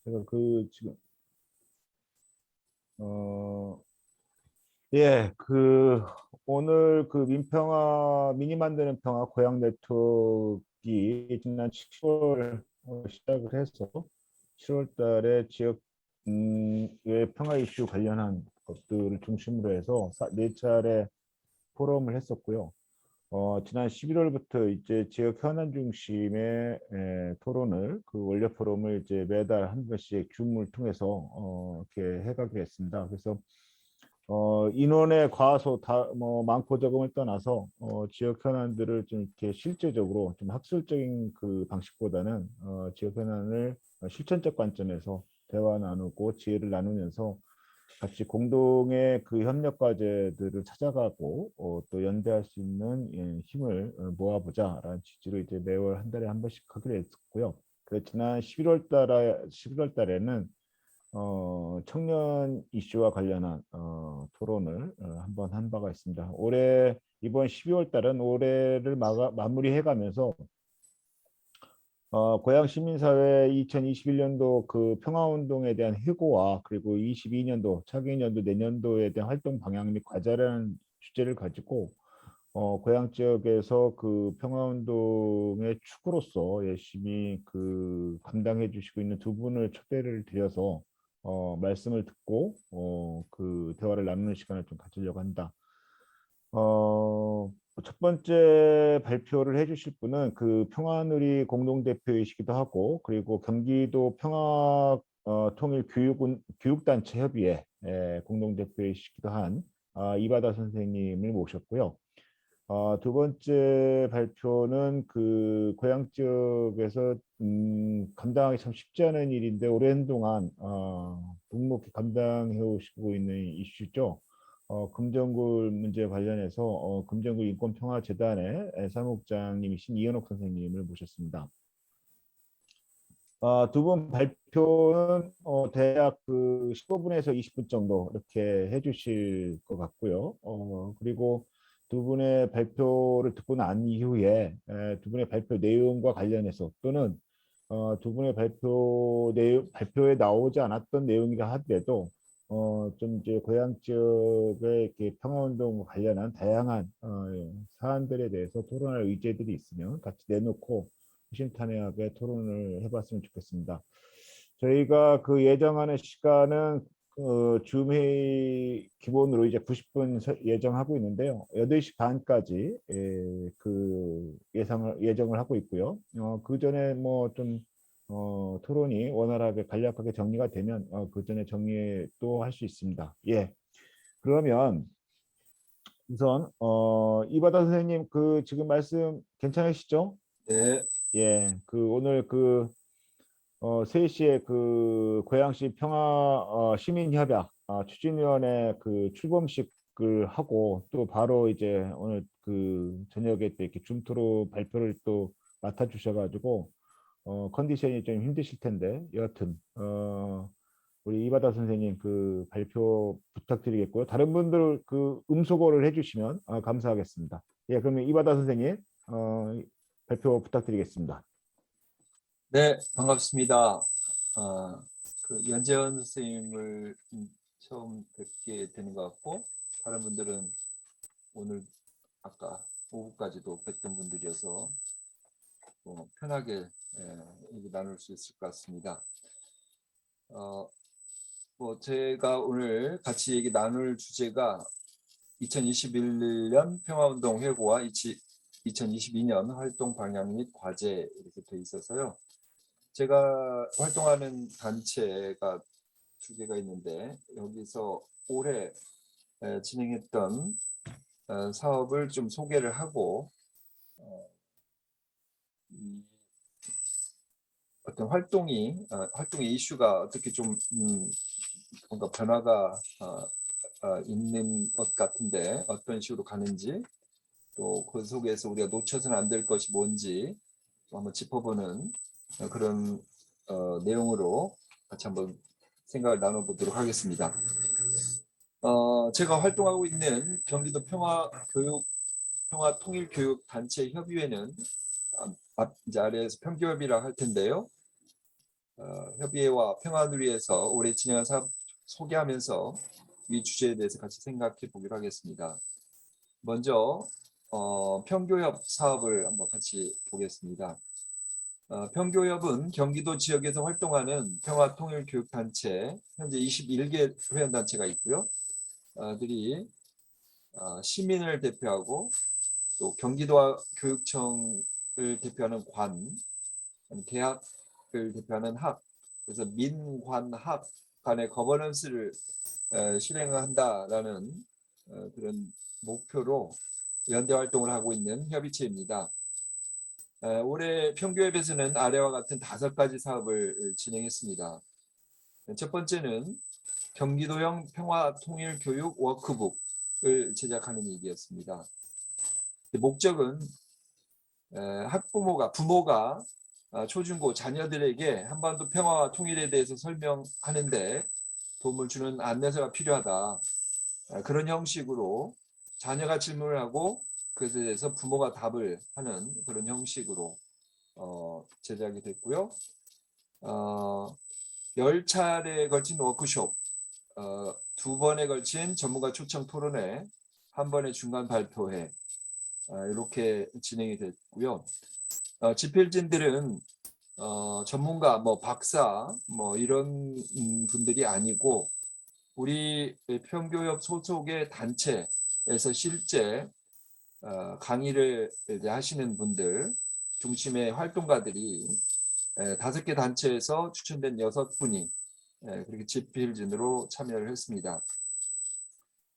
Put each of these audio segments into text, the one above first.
제가 그 지금 어 예, 그 오늘 그 민평화 미니 만드는 평화 고향 네트워크가 지난 10월 시작을 해서 7월 달에 지역 의 평화 이슈 관련한 것들을 중심으로 해서 네 차례 포럼을 했었고요. 지난 11월부터 이제 지역 현안 중심의 토론을 그 원래 포럼을 이제 매달 한 번씩 줌을 통해서 이렇게 해가기로 했습니다. 그래서 인원의 과소 뭐 많고 적음을 떠나서 지역 현안들을 좀 이렇게 실제적으로 좀 학술적인 그 방식보다는 지역 현안을 실천적 관점에서 대화 나누고 지혜를 나누면서 같이 공동의 그 협력 과제들을 찾아가고 또 연대할 수 있는 힘을 모아보자라는 취지로 이제 매월 한 달에 한 번씩 하기로 했었고요. 그 지난 11월 달에는 청년 이슈와 관련한 토론을 한번 한 바가 있습니다. 올해 이번 12월 달은 올해를 마무리해가면서 고양 시민사회 2021년도 그 평화운동에 대한 회고와 그리고 22년도 차기년도 내년도에 대한 활동 방향 및 과제라는 주제를 가지고 고양 지역에서 그 평화운동의 축으로서 열심히 그 감당해 주시고 있는 두 분을 초대를 드려서 말씀을 듣고 그 대화를 나누는 시간을 좀 가지려고 한다. 첫 번째 발표를 해주실 분은 그 평화누리 공동대표이시기도 하고 그리고 경기도 평화 통일 교육단체 협의회 공동대표이시기도 한 이바다 선생님을 모셨고요. 두 번째 발표는 그 고향 지역에서 감당하기 참 쉽지 않은 일인데 오랜 동안 묵묵히 감당해 오시고 있는 이슈죠. 금정굴 문제 관련해서 금정굴 인권평화재단의 사무국장님이신 이현옥 선생님을 모셨습니다. 두 분 발표는 대략 그 15분에서 20분 정도 이렇게 해주실 것 같고요. 그리고 두 분의 발표를 듣고 난 이후에 두 분의 발표 내용과 관련해서 또는 두 분의 발표에 나오지 않았던 내용이라 하더라도 좀 이제 고향 지역의 이렇게 평화운동과 관련한 다양한 사안들에 대해서 토론할 의제들이 있으면 같이 내놓고 호신탄회하게 토론을 해봤으면 좋겠습니다. 저희가 그 예정하는 시간은 줌 회의 기본으로 이제 90분 예정하고 있는데요. 8시 반까지 그 예정을 하고 있고요. 그 전에 뭐 좀 토론이 원활하게 간략하게 정리가 되면 그 전에 정리 또 할 수 있습니다. 예. 그러면 우선 이바다 선생님 그 지금 말씀 괜찮으시죠? 네, 예. 그 오늘 그 3시에 그 고양시 평화 시민협약 추진위원회 그 출범식을 하고 또 바로 이제 오늘 그 저녁에 또 이렇게 줌투로 발표를 또 맡아주셔가지고 컨디션이 좀 힘드실 텐데 여하튼 우리 이바다 선생님 그 발표 부탁드리겠고요. 다른 분들 그 음소거를 해주시면 감사하겠습니다. 예, 그러면 이바다 선생님 발표 부탁드리겠습니다. 네, 반갑습니다. 그 연재원 선생님을 처음 뵙게 되는 것 같고 다른 분들은 오늘 아까 오후까지도 뵀던 분들이어서 편하게 얘기 나눌 수 있을 것 같습니다. 뭐 제가 오늘 같이 얘기 나눌 주제가 2021년 평화운동 회고와 2022년 활동 방향 및 과제 이렇게 돼 있어서요. 제가 활동하는 단체가 두 개가 있는데 여기서 올해 진행했던 사업을 좀 소개를 하고 어떤 활동의 이슈가 어떻게 좀 뭔가 변화가 있는 것 같은데 어떤 식으로 가는지 또 그 속에서 우리가 놓쳐서는 안 될 것이 뭔지 한번 짚어보는 그런 내용으로 같이 한번 생각을 나눠보도록 하겠습니다. 제가 활동하고 있는 경기도 평화통일교육단체 협의회는 이제 아래에서 평교협이라 할 텐데요. 협의회와 평화를 위해서 올해 진행한 사업 소개하면서 이 주제에 대해서 같이 생각해 보기로 하겠습니다. 먼저 평교협 사업을 한번 같이 보겠습니다. 평교협은 경기도 지역에서 활동하는 평화통일교육단체, 현재 21개 회원단체가 있고요. 들이 시민을 대표하고 또 경기도 교육청을 대표하는 관, 대학을 대표하는 학, 그래서 민관학 간의 거버넌스를 실행한다라는 그런 목표로 연대 활동을 하고 있는 협의체입니다. 올해 평교협에서는 아래와 같은 5가지 사업을 진행했습니다. 첫 번째는 경기도형 평화통일교육 워크북을 제작하는 일이었습니다. 목적은 부모가 초중고 자녀들에게 한반도 평화와 통일에 대해서 설명하는데 도움을 주는 안내서가 필요하다. 그런 형식으로 자녀가 질문을 하고 그것에 대해서 부모가 답을 하는 그런 형식으로 제작이 됐고요. 10차례에 걸친 워크숍, 2번에 걸친 전문가 초청 토론회, 1번의 중간 발표회, 이렇게 진행이 됐고요. 집필진들은 전문가, 박사, 이런 분들이 아니고 우리 평교협 소속의 단체에서 실제 강의를 하시는 분들 중심의 활동가들이 5개 단체에서 추천된 6분이 그렇게 집필진으로 참여를 했습니다.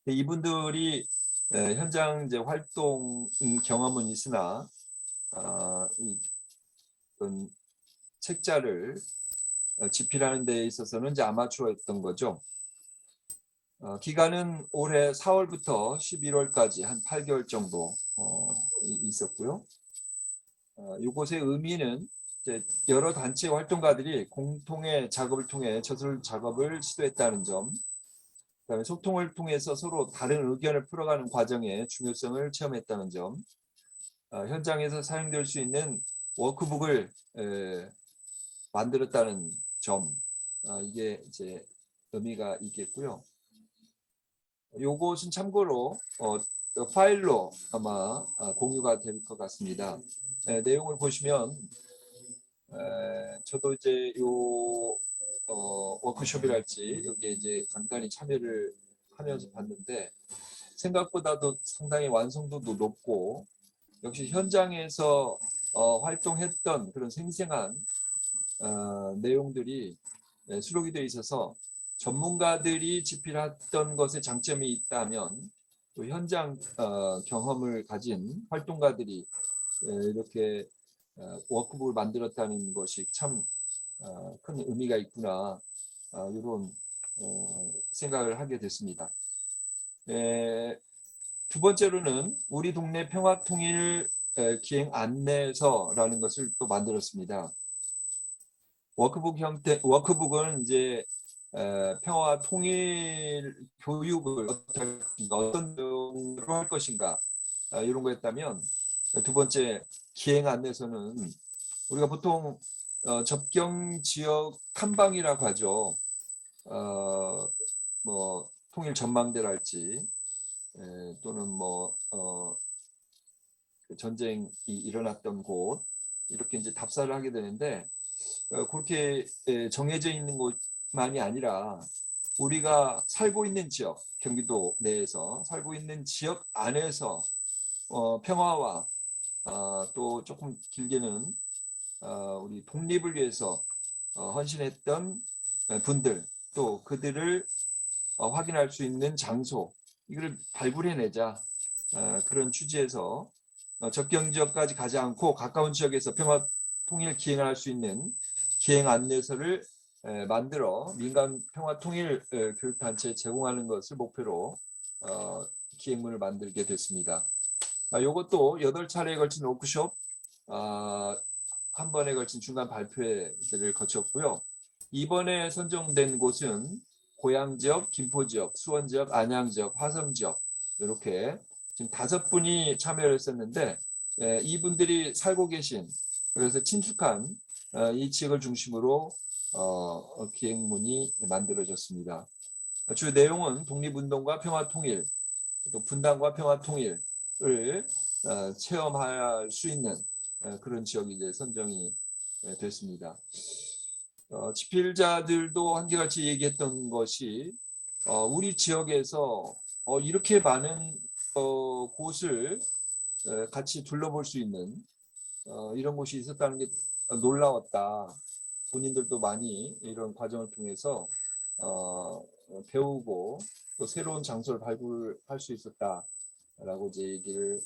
이분들이 현장 이제 활동 경험은 있으나 이런 책자를 집필하는 데 있어서는 이제 아마추어였던 거죠. 기간은 올해 4월부터 11월까지 한 8개월 정도 있었고요. 이곳의 의미는 이제 여러 단체 활동가들이 공통의 작업을 통해 저술 작업을 시도했다는 점, 그다음에 소통을 통해서 서로 다른 의견을 풀어가는 과정의 중요성을 체험했다는 점, 현장에서 사용될 수 있는 워크북을 만들었다는 점, 이게 이제 의미가 있겠고요. 요것은 참고로 파일로 아마 공유가 될 것 같습니다. 내용을 보시면 저도 이제 요 워크숍이랄지 여기에 이제 간단히 참여를 하면서 봤는데 생각보다도 상당히 완성도도 높고 역시 현장에서 활동했던 그런 생생한 내용들이 수록이 되어 있어서 전문가들이 집필했던 것에 장점이 있다면 또 현장 경험을 가진 활동가들이 이렇게 워크북을 만들었다는 것이 참 큰 의미가 있구나, 이런 생각을 하게 됐습니다. 두 번째로는 우리 동네 평화통일 기행 안내서라는 것을 또 만들었습니다. 워크북은 이제 평화 통일 교육을 어떤 내용으로 할 것인가, 이런 거였다면, 두 번째 기행 안내서는 우리가 보통 접경 지역 탐방이라고 하죠. 통일 전망대랄지 또는 전쟁이 일어났던 곳, 이렇게 이제 답사를 하게 되는데 그렇게 정해져 있는 곳만이 아니라 우리가 살고 있는 지역, 경기도 내에서 살고 있는 지역 안에서 평화와 또 조금 길게는 우리 독립을 위해서 헌신했던 분들, 또 그들을 확인할 수 있는 장소, 이걸 발굴해내자, 그런 취지에서 접경 지역까지 가지 않고 가까운 지역에서 평화 통일 기행을 할 수 있는 기행 안내서를 만들어 민간 평화 통일 교육단체에 제공하는 것을 목표로 기행문을 만들게 됐습니다. 이것도 8차례에 걸친 워크숍, 한 번에 걸친 중간 발표회를 거쳤고요. 이번에 선정된 곳은 고양 지역, 김포 지역, 수원 지역, 안양 지역, 화성 지역, 이렇게 지금 5분이 참여를 했었는데 이분들이 살고 계신, 그래서 친숙한 이 지역을 중심으로 기획문이 만들어졌습니다. 주 내용은 독립운동과 평화통일, 또 분단과 평화통일을 체험할 수 있는 그런 지역이 이제 선정이 됐습니다. 집필자들도 한결같이 얘기했던 것이 우리 지역에서 이렇게 많은 곳을 같이 둘러볼 수 있는 이런 곳이 있었다는 게 놀라웠다. 본인들도 많이 이런 과정을 통해서 배우고 또 새로운 장소를 발굴할 수 있었다라고 이제 얘기를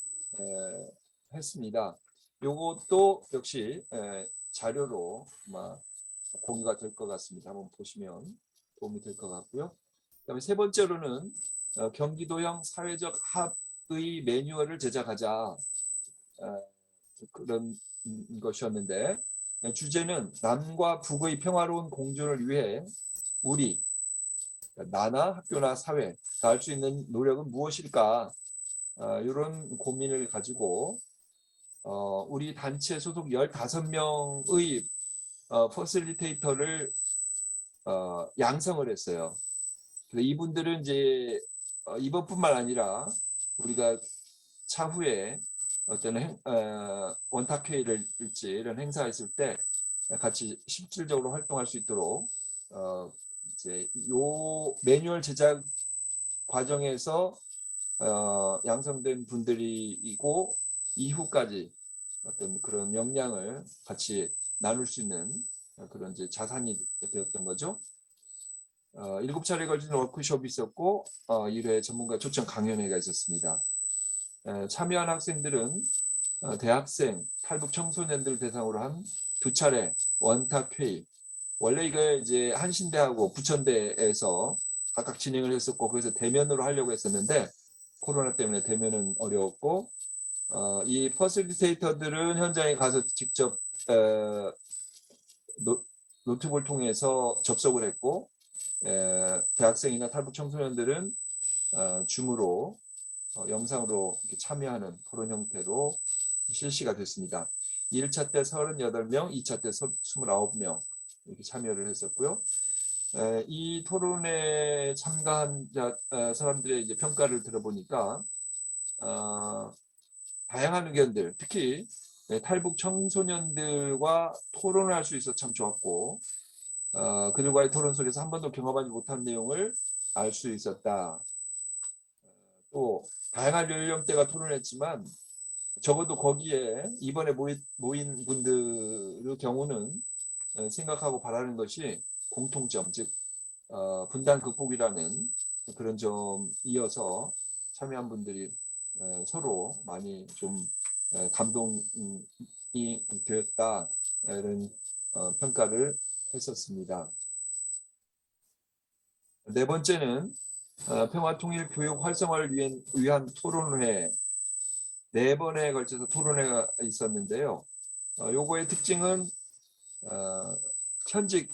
했습니다. 이것도 역시 자료로 아마 공유가 될 것 같습니다. 한번 보시면 도움이 될 것 같고요. 그다음에 세 번째로는 경기도형 사회적 합의 매뉴얼을 제작하자 그런 것이었는데 주제는 남과 북의 평화로운 공존을 위해 우리 나나 학교나 사회가 할 수 있는 노력은 무엇일까 이런 고민을 가지고 우리 단체 소속 15명의 퍼실리테이터를 양성을 했어요. 이분들은 이제 이번뿐만 아니라 우리가 차후에 어떤 원탁회의를일지 이런 행사했을 때 같이 실질적으로 활동할 수 있도록 이제 요 매뉴얼 제작 과정에서 양성된 분들이고 이후까지 어떤 그런 역량을 같이 나눌 수 있는 그런 이제 자산이 되었던 거죠. 7차례에 걸친 워크숍이 있었고 1회 전문가 초청 강연회가 있었습니다. 참여한 학생들은 대학생, 탈북 청소년들 대상으로 한 2차례 원탁회의. 원래 이거 이제 한신대하고 부천대에서 각각 진행을 했었고 그래서 대면으로 하려고 했었는데 코로나 때문에 대면은 어려웠고 이 퍼실리테이터들은 현장에 가서 직접 노트북을 통해서 접속을 했고 대학생이나 탈북 청소년들은 줌으로 영상으로 이렇게 참여하는 그런 형태로 실시가 됐습니다. 1차 때 38명, 2차 때 29명 이렇게 참여를 했었고요. 이 토론에 참가한 사람들의 이제 평가를 들어보니까 다양한 의견들, 특히 탈북 청소년들과 토론을 할 수 있어 참 좋았고 그들과의 토론 속에서 한 번도 경험하지 못한 내용을 알 수 있었다. 또 다양한 연령대가 토론했지만 적어도 거기에 이번에 모인 분들의 경우는 생각하고 바라는 것이 공통점, 즉 분단 극복이라는 그런 점이어서 참여한 분들이 서로 많이 좀 감동이 되었다 이런 평가를 했었습니다. 네 번째는 평화통일 교육 활성화를 위한 토론회 4번에 걸쳐서 토론회가 있었는데요. 요거의 특징은 현직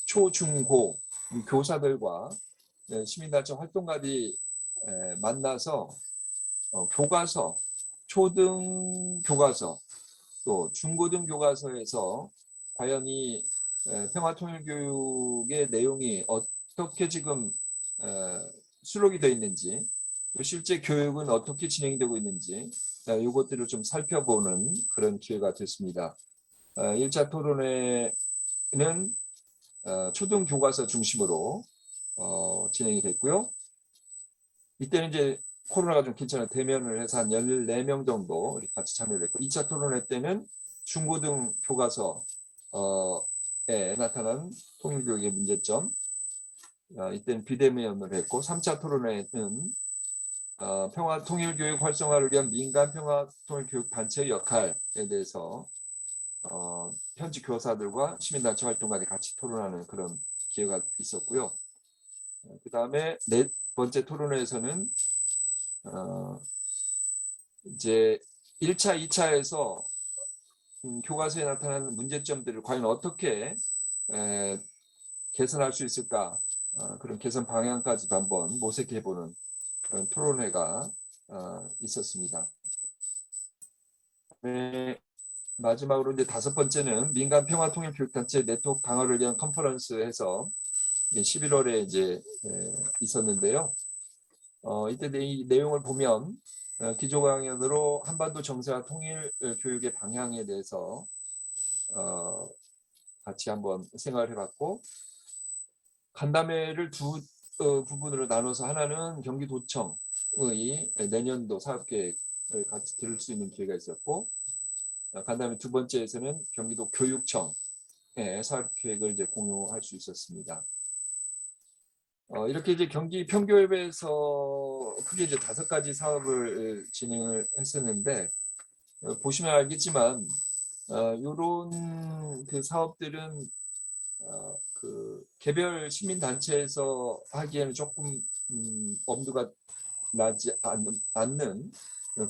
초, 중, 고 교사들과 시민단체 활동가들이 만나서 교과서, 초등 교과서, 또 중고등 교과서에서 과연 이 평화통일교육의 내용이 어떻게 지금 수록이 되어 있는지, 또 실제 교육은 어떻게 진행되고 있는지 이것들을 좀 살펴보는 그런 기회가 됐습니다. 1차 토론회는 초등 교과서 중심으로 진행이 됐고요. 이때는 이제 코로나가 좀 괜찮아 대면을 해서 한 14명 정도 같이 참여를 했고 2차 토론회 때는 중고등 교과서에 나타난 통일교육의 문제점 이때는 비대면을 했고 3차 토론회는 평화통일교육 활성화를 위한 민간 평화통일교육 단체의 역할에 대해서 현지 교사들과 시민단체 활동가들이 같이 토론하는 그런 기회가 있었고요. 그 다음에 4번째 토론회에서는 이제 1차, 2차에서 교과서에 나타나는 문제점들을 과연 어떻게 개선할 수 있을까 그런 개선 방향까지도 한번 모색해보는 그런 토론회가 있었습니다. 네, 마지막으로 이제 5번째는 민간 평화통일교육단체 네트워크 강화를 위한 컨퍼런스에서 11월에 이제 있었는데요. 이때 이 내용을 보면 기조 강연으로 한반도 정세와 통일 교육의 방향에 대해서 같이 한번 생각을 해봤고, 간담회를 두 부분으로 나눠서 하나는 경기도청의 내년도 사업계획을 같이 들을 수 있는 기회가 있었고, 간담회 두 번째에서는 경기도 교육청의 사업계획을 이제 공유할 수 있었습니다. 이렇게 이제 경기 평교협에서 크게 이제 5가지 사업을 진행을 했었는데, 보시면 알겠지만 이런 그 사업들은 그 개별 시민 단체에서 하기에는 조금 엄두가 나지 않는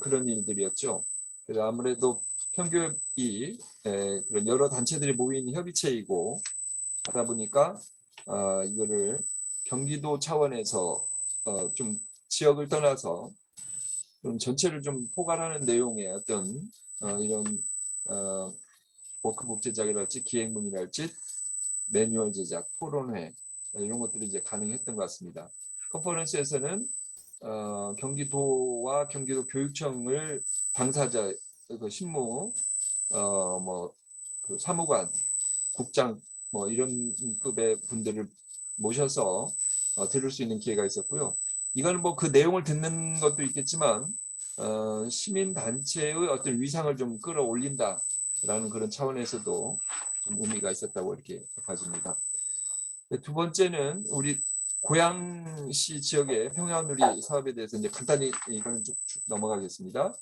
그런 일들이었죠. 그래서 아무래도 평교협이 그런 여러 단체들이 모인 협의체이고 하다 보니까 이거를 경기도 차원에서 좀 지역을 떠나서 좀 전체를 좀 포괄하는 내용의 어떤 이런 워크북 제작이랄지 기획문이랄지 매뉴얼 제작, 토론회 이런 것들이 이제 가능했던 것 같습니다. 컨퍼런스에서는 경기도와 경기도 교육청을 당사자 그 신무 그 사무관, 국장 뭐 이런 급의 분들을 모셔서 들을 수 있는 기회가 있었고요. 이거는 뭐 그 내용을 듣는 것도 있겠지만 시민 단체의 어떤 위상을 좀 끌어올린다라는 그런 차원에서도 좀 의미가 있었다고 이렇게 봐집니다. 두 번째는 우리 고양시 지역의 평야누리 사업에 대해서 이제 간단히 이거는 쭉 넘어가겠습니다.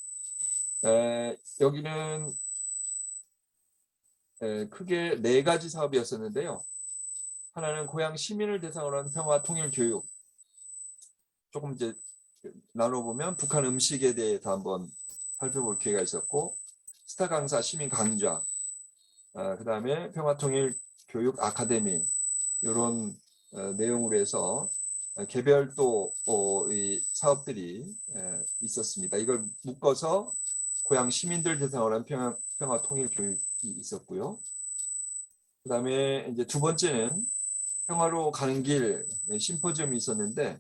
여기는 크게 4가지 사업이었었는데요. 하나는 고양 시민을 대상으로 한 평화 통일 교육. 조금 이제 나눠보면 북한 음식에 대해서 한번 살펴볼 기회가 있었고, 스타 강사 시민 강좌, 그다음에 평화 통일 교육 아카데미 이런 내용으로 해서 개별도의 사업들이 있었습니다. 이걸 묶어서 고양 시민들 대상으로 한 평화 통일 교육이 있었고요. 그다음에 이제 두 번째는 평화로 가는 길 심포지엄이 있었는데,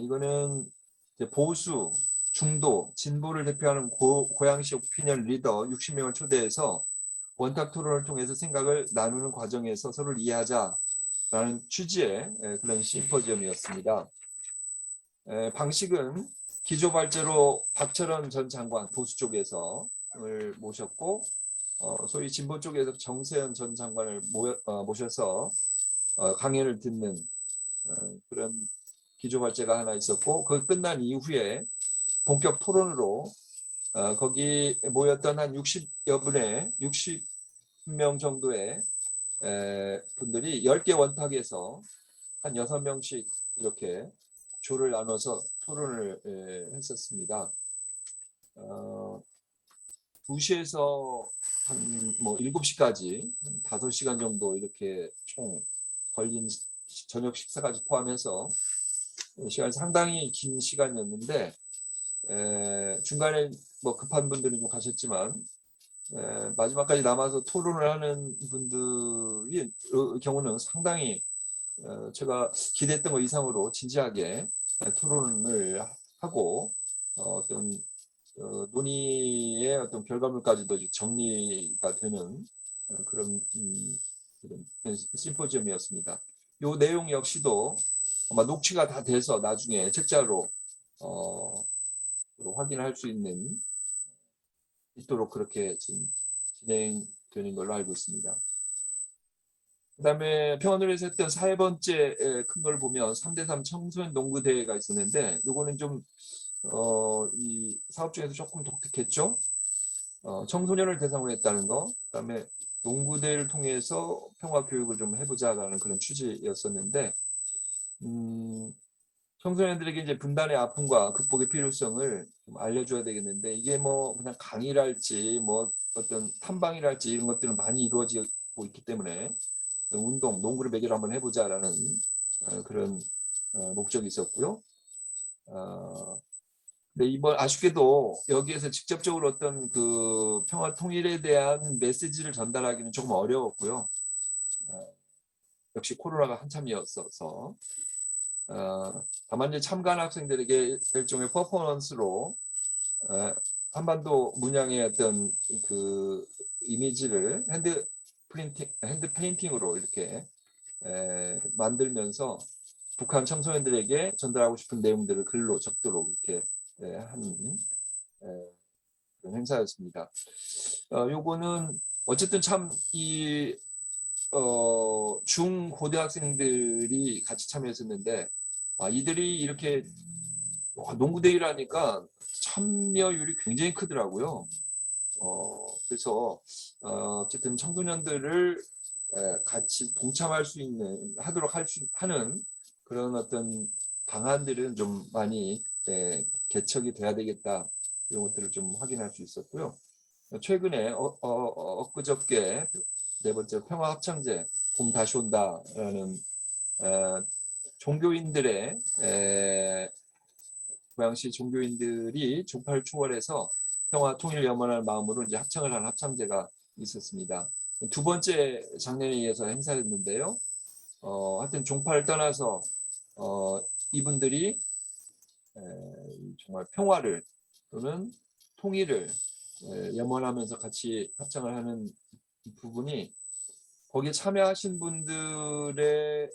이거는 이제 보수, 중도, 진보를 대표하는 고양시 오피니언 리더 60명을 초대해서 원탁 토론을 통해서 생각을 나누는 과정에서 서로를 이해하자라는 취지의 그런 심포지엄이었습니다. 방식은 기조발제로 박철원 전 장관 보수 쪽에서 모셨고, 소위 진보 쪽에서 정세현 전 장관을 모셔서 강연을 듣는 그런 기조발제가 하나 있었고, 그 끝난 이후에 본격 토론으로 거기 모였던 한 60여 분의 60명 정도의 분들이 10개 원탁에서 한 6명씩 이렇게 조를 나눠서 토론을 했었습니다. 2시에서 한 뭐 7시까지 5시간 정도 이렇게 총 걸린 저녁 식사까지 포함해서 시간이 상당히 긴 시간이었는데, 중간에 뭐 급한 분들은 좀 가셨지만 마지막까지 남아서 토론을 하는 분들의 경우는 상당히 제가 기대했던 것 이상으로 진지하게 토론을 하고 어떤 논의의 어떤 결과물까지도 정리가 되는 그런 심포지엄이었습니다. 이 내용 역시도 아마 녹취가 다 돼서 나중에 책자로 확인할 수 있도록 그렇게 지금 진행되는 걸로 알고 있습니다. 그다음에 평화누리에서 했던 4번째 큰 걸 보면 3대3 청소년 농구 대회가 있었는데, 이거는 좀 이 사업 중에서 조금 독특했죠. 청소년을 대상으로 했다는 거, 그다음에 농구 대회를 통해서 평화 교육을 좀 해보자라는 그런 취지였었는데, 청소년들에게 이제 분단의 아픔과 극복의 필요성을 좀 알려줘야 되겠는데, 이게 뭐 그냥 강의랄지 뭐 어떤 탐방이랄지 이런 것들은 많이 이루어지고 있기 때문에 운동, 농구를 매개로 한번 해보자라는 그런 목적이 있었고요. 네, 이번 아쉽게도 여기에서 직접적으로 어떤 그 평화 통일에 대한 메시지를 전달하기는 조금 어려웠고요. 역시 코로나가 한참이었어서 다만 이제 참가한 학생들에게 일종의 퍼포먼스로 한반도 문양의 어떤 그 이미지를 핸드 페인팅으로 이렇게 만들면서 북한 청소년들에게 전달하고 싶은 내용들을 글로 적도록 이렇게 한 그런 행사였습니다. 요거는 어쨌든 참이 중고등학생들이 같이 참여했었는데 이들이 이렇게 농구 대회를 하니까 참여율이 굉장히 크더라고요. 그래서 어쨌든 청소년들을 같이 동참할 수 있는 하도록 하는 그런 어떤 방안들은 좀 많이 개척이 돼야 되겠다 이런 것들을 좀 확인할 수 있었고요. 최근에 엊그저께 네 번째 평화합창제 봄 다시 온다라는 종교인들의 고양시 종교인들이 종파를 초월해서 평화 통일 염원할 마음으로 이제 합창을 한 합창제가 있었습니다. 두 번째 작년에 이어서 행사였는데요. 하여튼 종파를 떠나서 이분들이 정말 평화를 또는 통일을 염원하면서 같이 합창을 하는 부분이 거기에 참여하신 분들의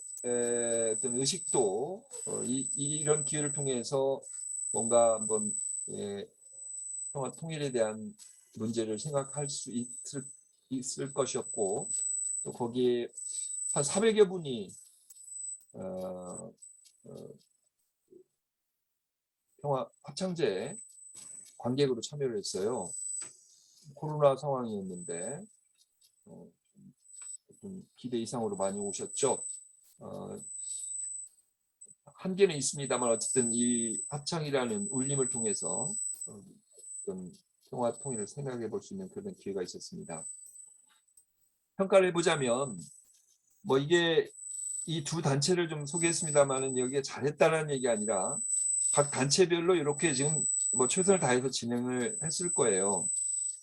어떤 의식도 이런 기회를 통해서 뭔가 한번 평화 통일에 대한 문제를 생각할 수 있을 것이었고 또 거기에 한 400여 분이 평화 합창제에 관객으로 참여를 했어요. 코로나 상황이었는데 좀 기대 이상으로 많이 오셨죠. 한계는 있습니다만 어쨌든 이 합창이라는 울림을 통해서 어떤 평화 통일을 생각해 볼 수 있는 그런 기회가 있었습니다. 평가를 해보자면 뭐 이게 이 두 단체를 좀 소개했습니다만은 여기에 잘했다는 얘기 아니라 각 단체별로 이렇게 지금 뭐 최선을 다해서 진행을 했을 거예요.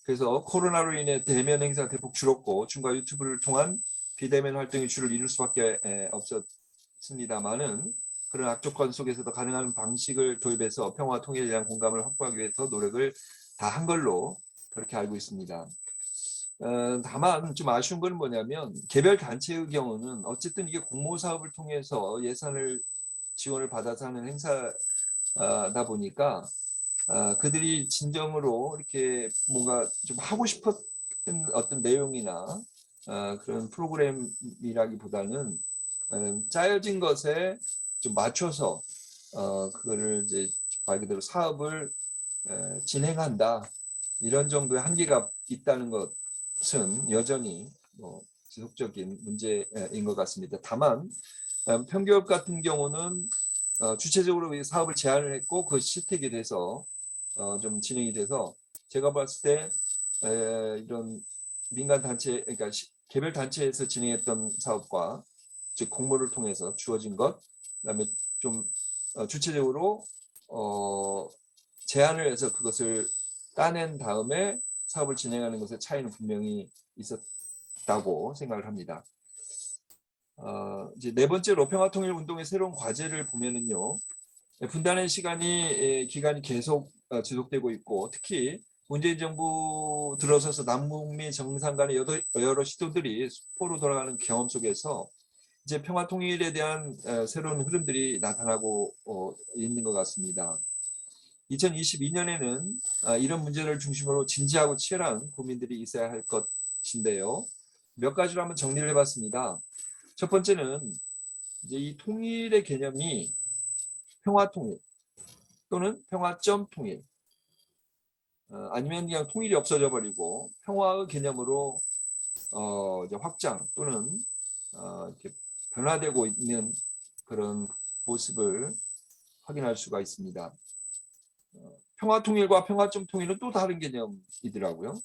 그래서 코로나로 인해 대면 행사가 대폭 줄었고 줌과 유튜브를 통한 비대면 활동이 주를 이룰 수밖에 없었습니다만은 그런 악조건 속에서도 가능한 방식을 도입해서 평화 통일에 대한 공감을 확보하기 위해서 노력을 다 한 걸로 그렇게 알고 있습니다. 다만 좀 아쉬운 건 뭐냐면 개별 단체의 경우는 어쨌든 이게 공모 사업을 통해서 예산을 지원을 받아서 하는 행사다 보니까 그들이 진정으로 이렇게 뭔가 좀 하고 싶었던 어떤 내용이나 그런 프로그램이라기보다는 짜여진 것에 좀 맞춰서 그거를 이제 말 그대로 사업을 진행한다 이런 정도의 한계가 있다는 것은 여전히 지속적인 문제인 것 같습니다. 다만 평교협 같은 경우는 주체적으로 이 사업을 제안을 했고 그 실택이 돼서 좀 진행이 돼서 제가 봤을 때 이런 민간 단체 그러니까 개별 단체에서 진행했던 사업과 즉 공모를 통해서 주어진 것 그다음에 좀 주체적으로 제안을 해서 그것을 따낸 다음에 사업을 진행하는 것의 차이는 분명히 있었다고 생각을 합니다. 이제 네 번째로 평화통일운동의 새로운 과제를 보면은요. 분단의 기간이 계속 지속되고 있고 특히 문재인 정부 들어서서 남북미 정상 간의 여러 시도들이 수포로 돌아가는 경험 속에서 이제 평화 통일에 대한 새로운 흐름들이 나타나고 있는 것 같습니다. 2022년에는 이런 문제를 중심으로 진지하고 치열한 고민들이 있어야 할 것인데요. 몇 가지로 한번 정리를 해봤습니다. 첫 번째는 이제 이 통일의 개념이 평화 통일 또는 평화점 통일 아니면 그냥 통일이 없어져 버리고 평화의 개념으로 이제 확장 또는 이렇게 변화되고 있는 그런 모습을 확인할 수가 있습니다. 평화 통일과 평화점 통일은 또 다른 개념이더라고요.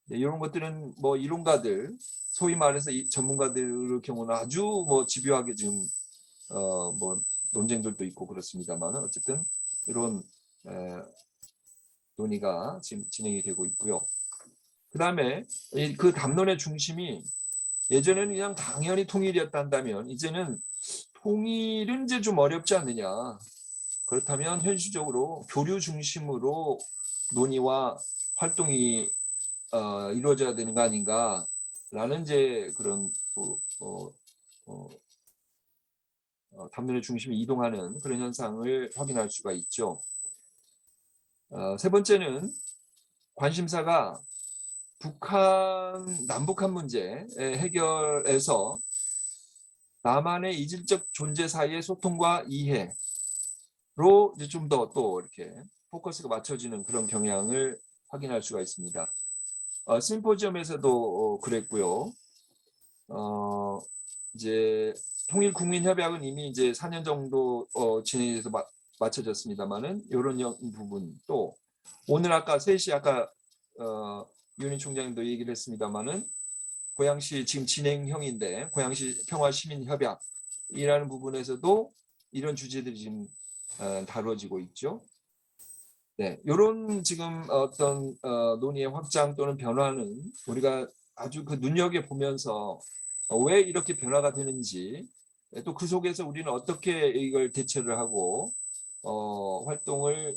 네, 이런 것들은 뭐 이론가들 소위 말해서 이 전문가들의 경우는 아주 뭐 집요하게 지금 뭐 논쟁들도 있고 그렇습니다만 어쨌든 이런 논의가 지금 진행이 되고 있고요. 그 다음에 그 담론의 중심이 예전에는 그냥 당연히 통일이었다 한다면 이제는 통일은 이제 좀 어렵지 않느냐. 그렇다면 현실적으로 교류 중심으로 논의와 활동이 이루어져야 되는 거 아닌가라는 이제 그런 또 담론의 중심이 이동하는 그런 현상을 확인할 수가 있죠. 세 번째는 관심사가 남북한 문제 해결에서 남한의 이질적 존재 사이의 소통과 이해로 이제 좀 더 또 이렇게 포커스가 맞춰지는 그런 경향을 확인할 수가 있습니다. 심포지엄에서도 그랬고요. 이제 통일국민협약은 이미 이제 4년 정도 진행돼서 맞춰졌습니다만은 이런 부분 또 오늘 아까 3시 아까 윤희 총장님도 얘기를 했습니다만은 고양시 지금 진행형인데 고양시 평화시민협약이라는 부분에서도 이런 주제들이 지금 다뤄지고 있죠. 네, 이런 지금 어떤 논의의 확장 또는 변화는 우리가 아주 그 눈여겨 보면서 왜 이렇게 변화가 되는지 또 그 속에서 우리는 어떻게 이걸 대처를 하고 활동을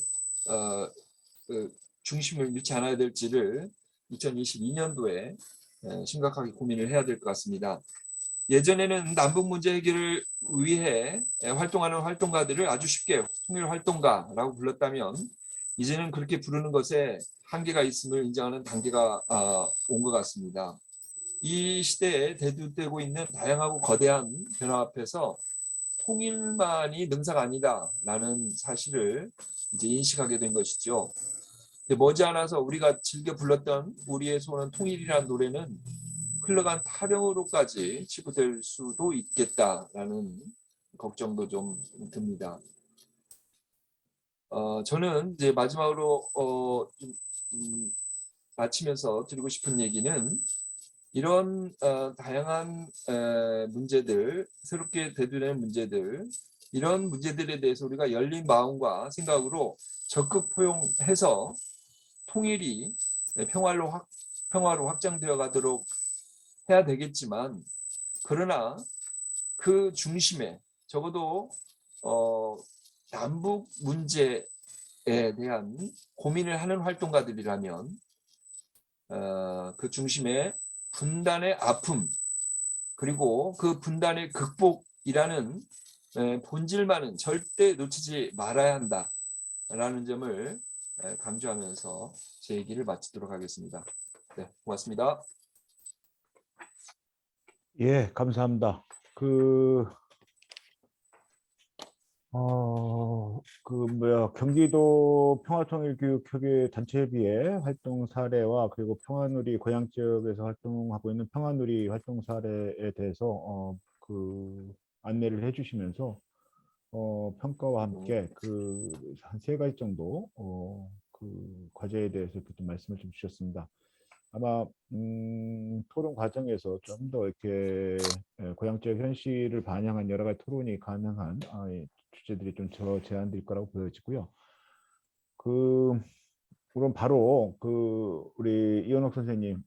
그 중심을 잃지 않아야 될지를 2022년도에 심각하게 고민을 해야 될 것 같습니다. 예전에는 남북 문제 해결을 위해 활동하는 활동가들을 아주 쉽게 통일 활동가라고 불렀다면 이제는 그렇게 부르는 것에 한계가 있음을 인정하는 단계가 온 것 같습니다. 이 시대에 대두되고 있는 다양하고 거대한 변화 앞에서 통일만이 능사가 아니다라는 사실을 이제 인식하게 된 것이죠. 머지않아서 우리가 즐겨 불렀던 우리의 소원은 통일이라는 노래는 흘러간 타령으로까지 치부될 수도 있겠다라는 걱정도 좀 듭니다. 저는 이제 마지막으로 마치면서 드리고 싶은 얘기는 이런 다양한 문제들, 새롭게 대두되는 문제들, 이런 문제들에 대해서 우리가 열린 마음과 생각으로 적극 포용해서 통일이 평화로 확장되어 가도록 해야 되겠지만 그러나 그 중심에 적어도 남북 문제에 대한 고민을 하는 활동가들이라면 그 중심에 분단의 아픔 그리고 그 분단의 극복이라는 본질만은 절대 놓치지 말아야 한다라는 점을 강조하면서 제 얘기를 마치도록 하겠습니다. 네, 고맙습니다. 예, 감사합니다. 경기도 평화통일교육협의 단체협의회 활동 사례와 그리고 평화누리 고향 지역에서 활동하고 있는 평화누리 활동 사례에 대해서 안내를 해주시면서 평가와 함께 한 3가지 정도 과제에 대해서 이렇게 좀 말씀을 좀 주셨습니다. 아마 토론 과정에서 좀 더 이렇게 고향 지역 현실을 반영한 여러 가지 토론이 가능한 주제들이 좀 더 제한될 거라고 보여지고요. 그럼 바로 우리 이현옥 선생님께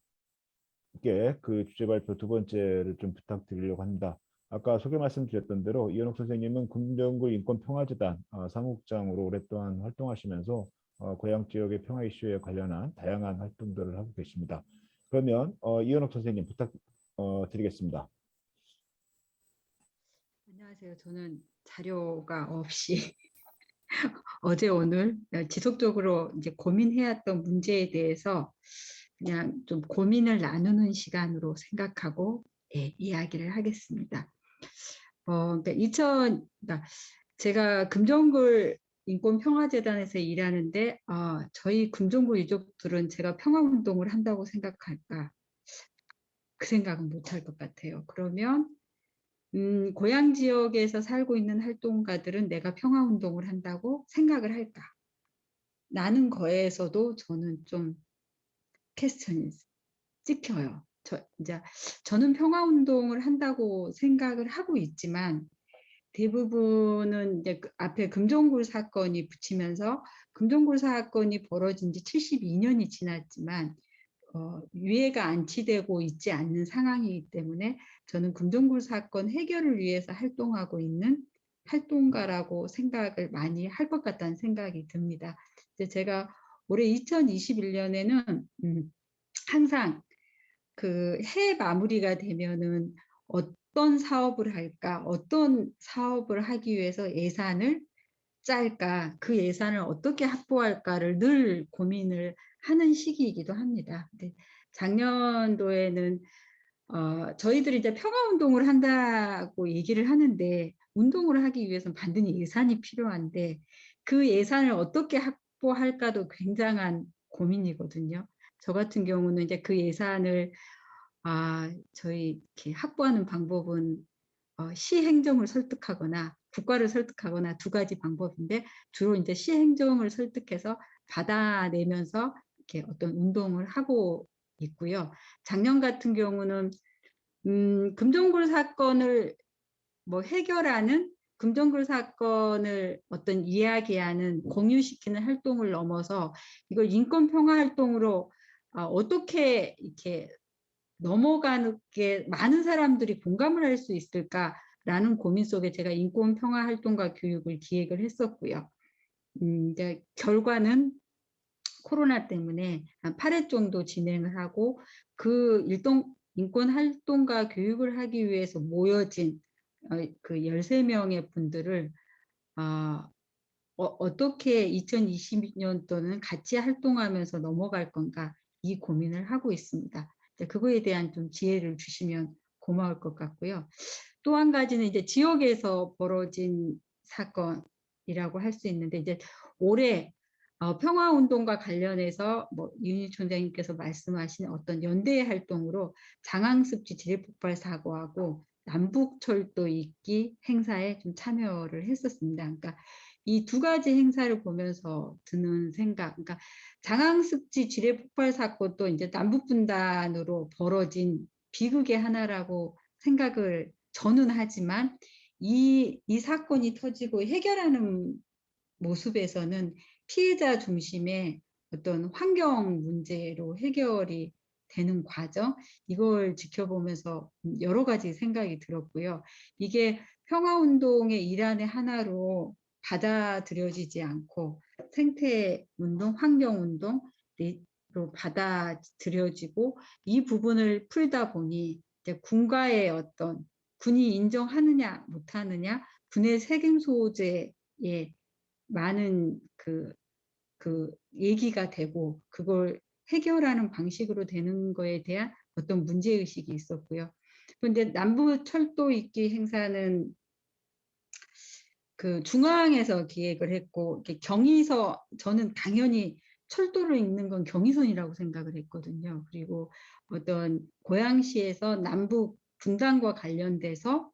주제 발표 2번째를 좀 부탁드리려고 합니다. 아까 소개 말씀드렸던 대로 이현옥 선생님은 금정구 인권평화재단 사무국장으로 오랫동안 활동하시면서 고향 지역의 평화 이슈에 관련한 다양한 활동들을 하고 계십니다. 그러면 이현옥 선생님 부탁드리겠습니다. 안녕하세요. 저는 자료가 없이 어제 오늘 지속적으로 이제 고민해왔던 문제에 대해서 그냥 좀 고민을 나누는 시간으로 생각하고 이야기를 하겠습니다. 그러니까 제가 금정굴 인권평화재단에서 일하는데 저희 금정굴 유족들은 제가 평화운동을 한다고 생각할까? 그 생각은 못할 것 같아요. 그러면 고향 지역에서 살고 있는 활동가들은 내가 평화운동을 한다고 생각을 할까? 라는 거에서도 저는 좀 퀘스천이 찍혀요. 저는 평화운동을 한다고 생각을 하고 있지만 대부분은 이제 그 앞에 금종굴 사건이 붙이면서 금종굴 사건이 벌어진 지 72년이 지났지만 유해가 안치되고 있지 않는 상황이기 때문에 저는 금종굴 사건 해결을 위해서 활동하고 있는 활동가라고 생각을 많이 할 것 같다는 생각이 듭니다. 이제 제가 올해 2021년에는 항상 그 해 마무리가 되면은 어떤 사업을 할까, 어떤 사업을 하기 위해서 예산을 짤까, 그 예산을 어떻게 확보할까를 늘 고민을 하는 시기이기도 합니다. 근데 작년도에는 저희들이 이제 평화운동을 한다고 얘기를 하는데 운동을 하기 위해서는 반드시 예산이 필요한데 그 예산을 어떻게 확보할까도 굉장한 고민이거든요. 저 같은 경우는 이제 그 예산을 저희 이렇게 확보하는 방법은 시행정을 설득하거나 국가를 설득하거나 두 가지 방법인데 주로 이제 시행정을 설득해서 받아내면서 이렇게 어떤 운동을 하고 있고요. 작년 같은 경우는 금종굴 사건을 뭐 해결하는 금종굴 사건을 어떤 이야기하는 공유시키는 활동을 넘어서 이걸 인권 평화 활동으로 어떻게 이렇게 넘어가는 게 많은 사람들이 공감을 할 수 있을까라는 고민 속에 제가 인권 평화 활동과 교육을 기획을 했었고요. 이제 결과는 코로나 때문에 한 8회 정도 진행을 하고 그 인권 활동과 교육을 하기 위해서 모여진 그 13명의 분들을 어떻게 2020년도는 같이 활동하면서 넘어갈 건가 이 고민을 하고 있습니다. 그거에 대한 좀 지혜를 주시면 고마울 것 같고요. 또 한 가지는 이제 지역에서 벌어진 사건이라고 할 수 있는데 이제 올해 평화운동과 관련해서 뭐 이윤희 총장님께서 말씀하신 어떤 연대 활동으로 장항습지 지뢰폭발 사고하고 남북철도 잊기 행사에 좀 참여를 했었습니다. 그러니까 이 두 가지 행사를 보면서 드는 생각, 그러니까 장항습지 지뢰폭발 사건도 이제 남북분단으로 벌어진 비극의 하나라고 생각을 저는 하지만 이 사건이 터지고 해결하는 모습에서는 피해자 중심의 어떤 환경 문제로 해결이 되는 과정, 이걸 지켜보면서 여러 가지 생각이 들었고요. 이게 평화운동의 일환의 하나로 받아들여지지 않고 생태운동, 환경운동으로 받아들여지고 이 부분을 풀다 보니 이제 군과의 어떤 군이 인정하느냐 못하느냐, 군의 책임 소재에 많은 그 얘기가 되고 그걸 해결하는 방식으로 되는 거에 대한 어떤 문제의식이 있었고요. 그런데 남부 철도 잊기 행사는 그 중앙에서 기획을 했고 경의선, 저는 당연히 철도를 잇는 건 경의선이라고 생각을 했거든요. 그리고 어떤 고양시에서 남북 분단과 관련돼서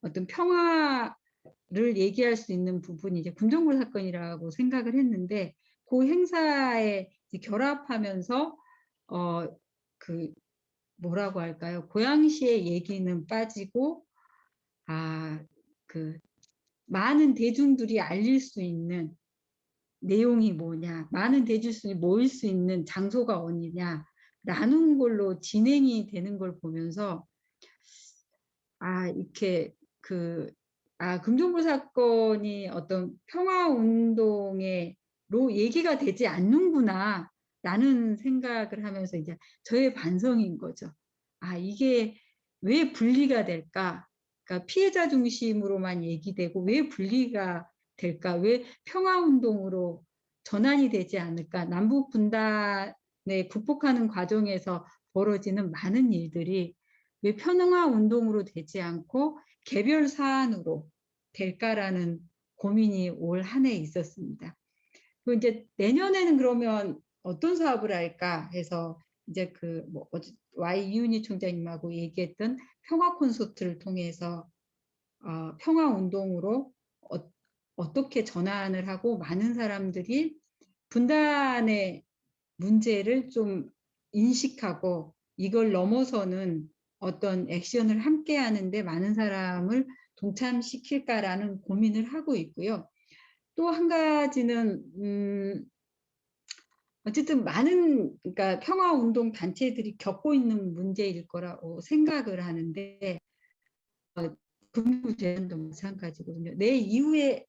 어떤 평화를 얘기할 수 있는 부분이 이제 금종굴 사건이라고 생각을 했는데 그 행사에 결합하면서 그 뭐라고 할까요? 고양시의 얘기는 빠지고 그 많은 대중들이 알릴 수 있는 내용이 뭐냐, 많은 대중들이 모일 수 있는 장소가 어디냐라는 걸로 진행이 되는 걸 보면서 이렇게 금종굴 사건이 어떤 평화운동으로 얘기가 되지 않는구나 라는 생각을 하면서 이제 저의 반성인 거죠. 이게 왜 분리가 될까? 그러니까 피해자 중심으로만 얘기되고 왜 분리가 될까? 왜 평화운동으로 전환이 되지 않을까? 남북 분단에 극복하는 과정에서 벌어지는 많은 일들이 왜 평화운동으로 되지 않고 개별 사안으로 될까라는 고민이 올 한 해 있었습니다. 그리고 이제 내년에는 그러면 어떤 사업을 할까 해서 이제 Y 이윤희 총장님하고 얘기했던 평화 콘서트를 통해서 평화 운동으로 어떻게 전환을 하고 많은 사람들이 분단의 문제를 좀 인식하고 이걸 넘어서는 어떤 액션을 함께 하는데 많은 사람을 동참시킬까라는 고민을 하고 있고요. 또 한 가지는 어쨌든 많은 그러니까 평화운동 단체들이 겪고 있는 문제일 거라고 생각을 하는데 금융제한도 마찬가지거든요. 내 이후에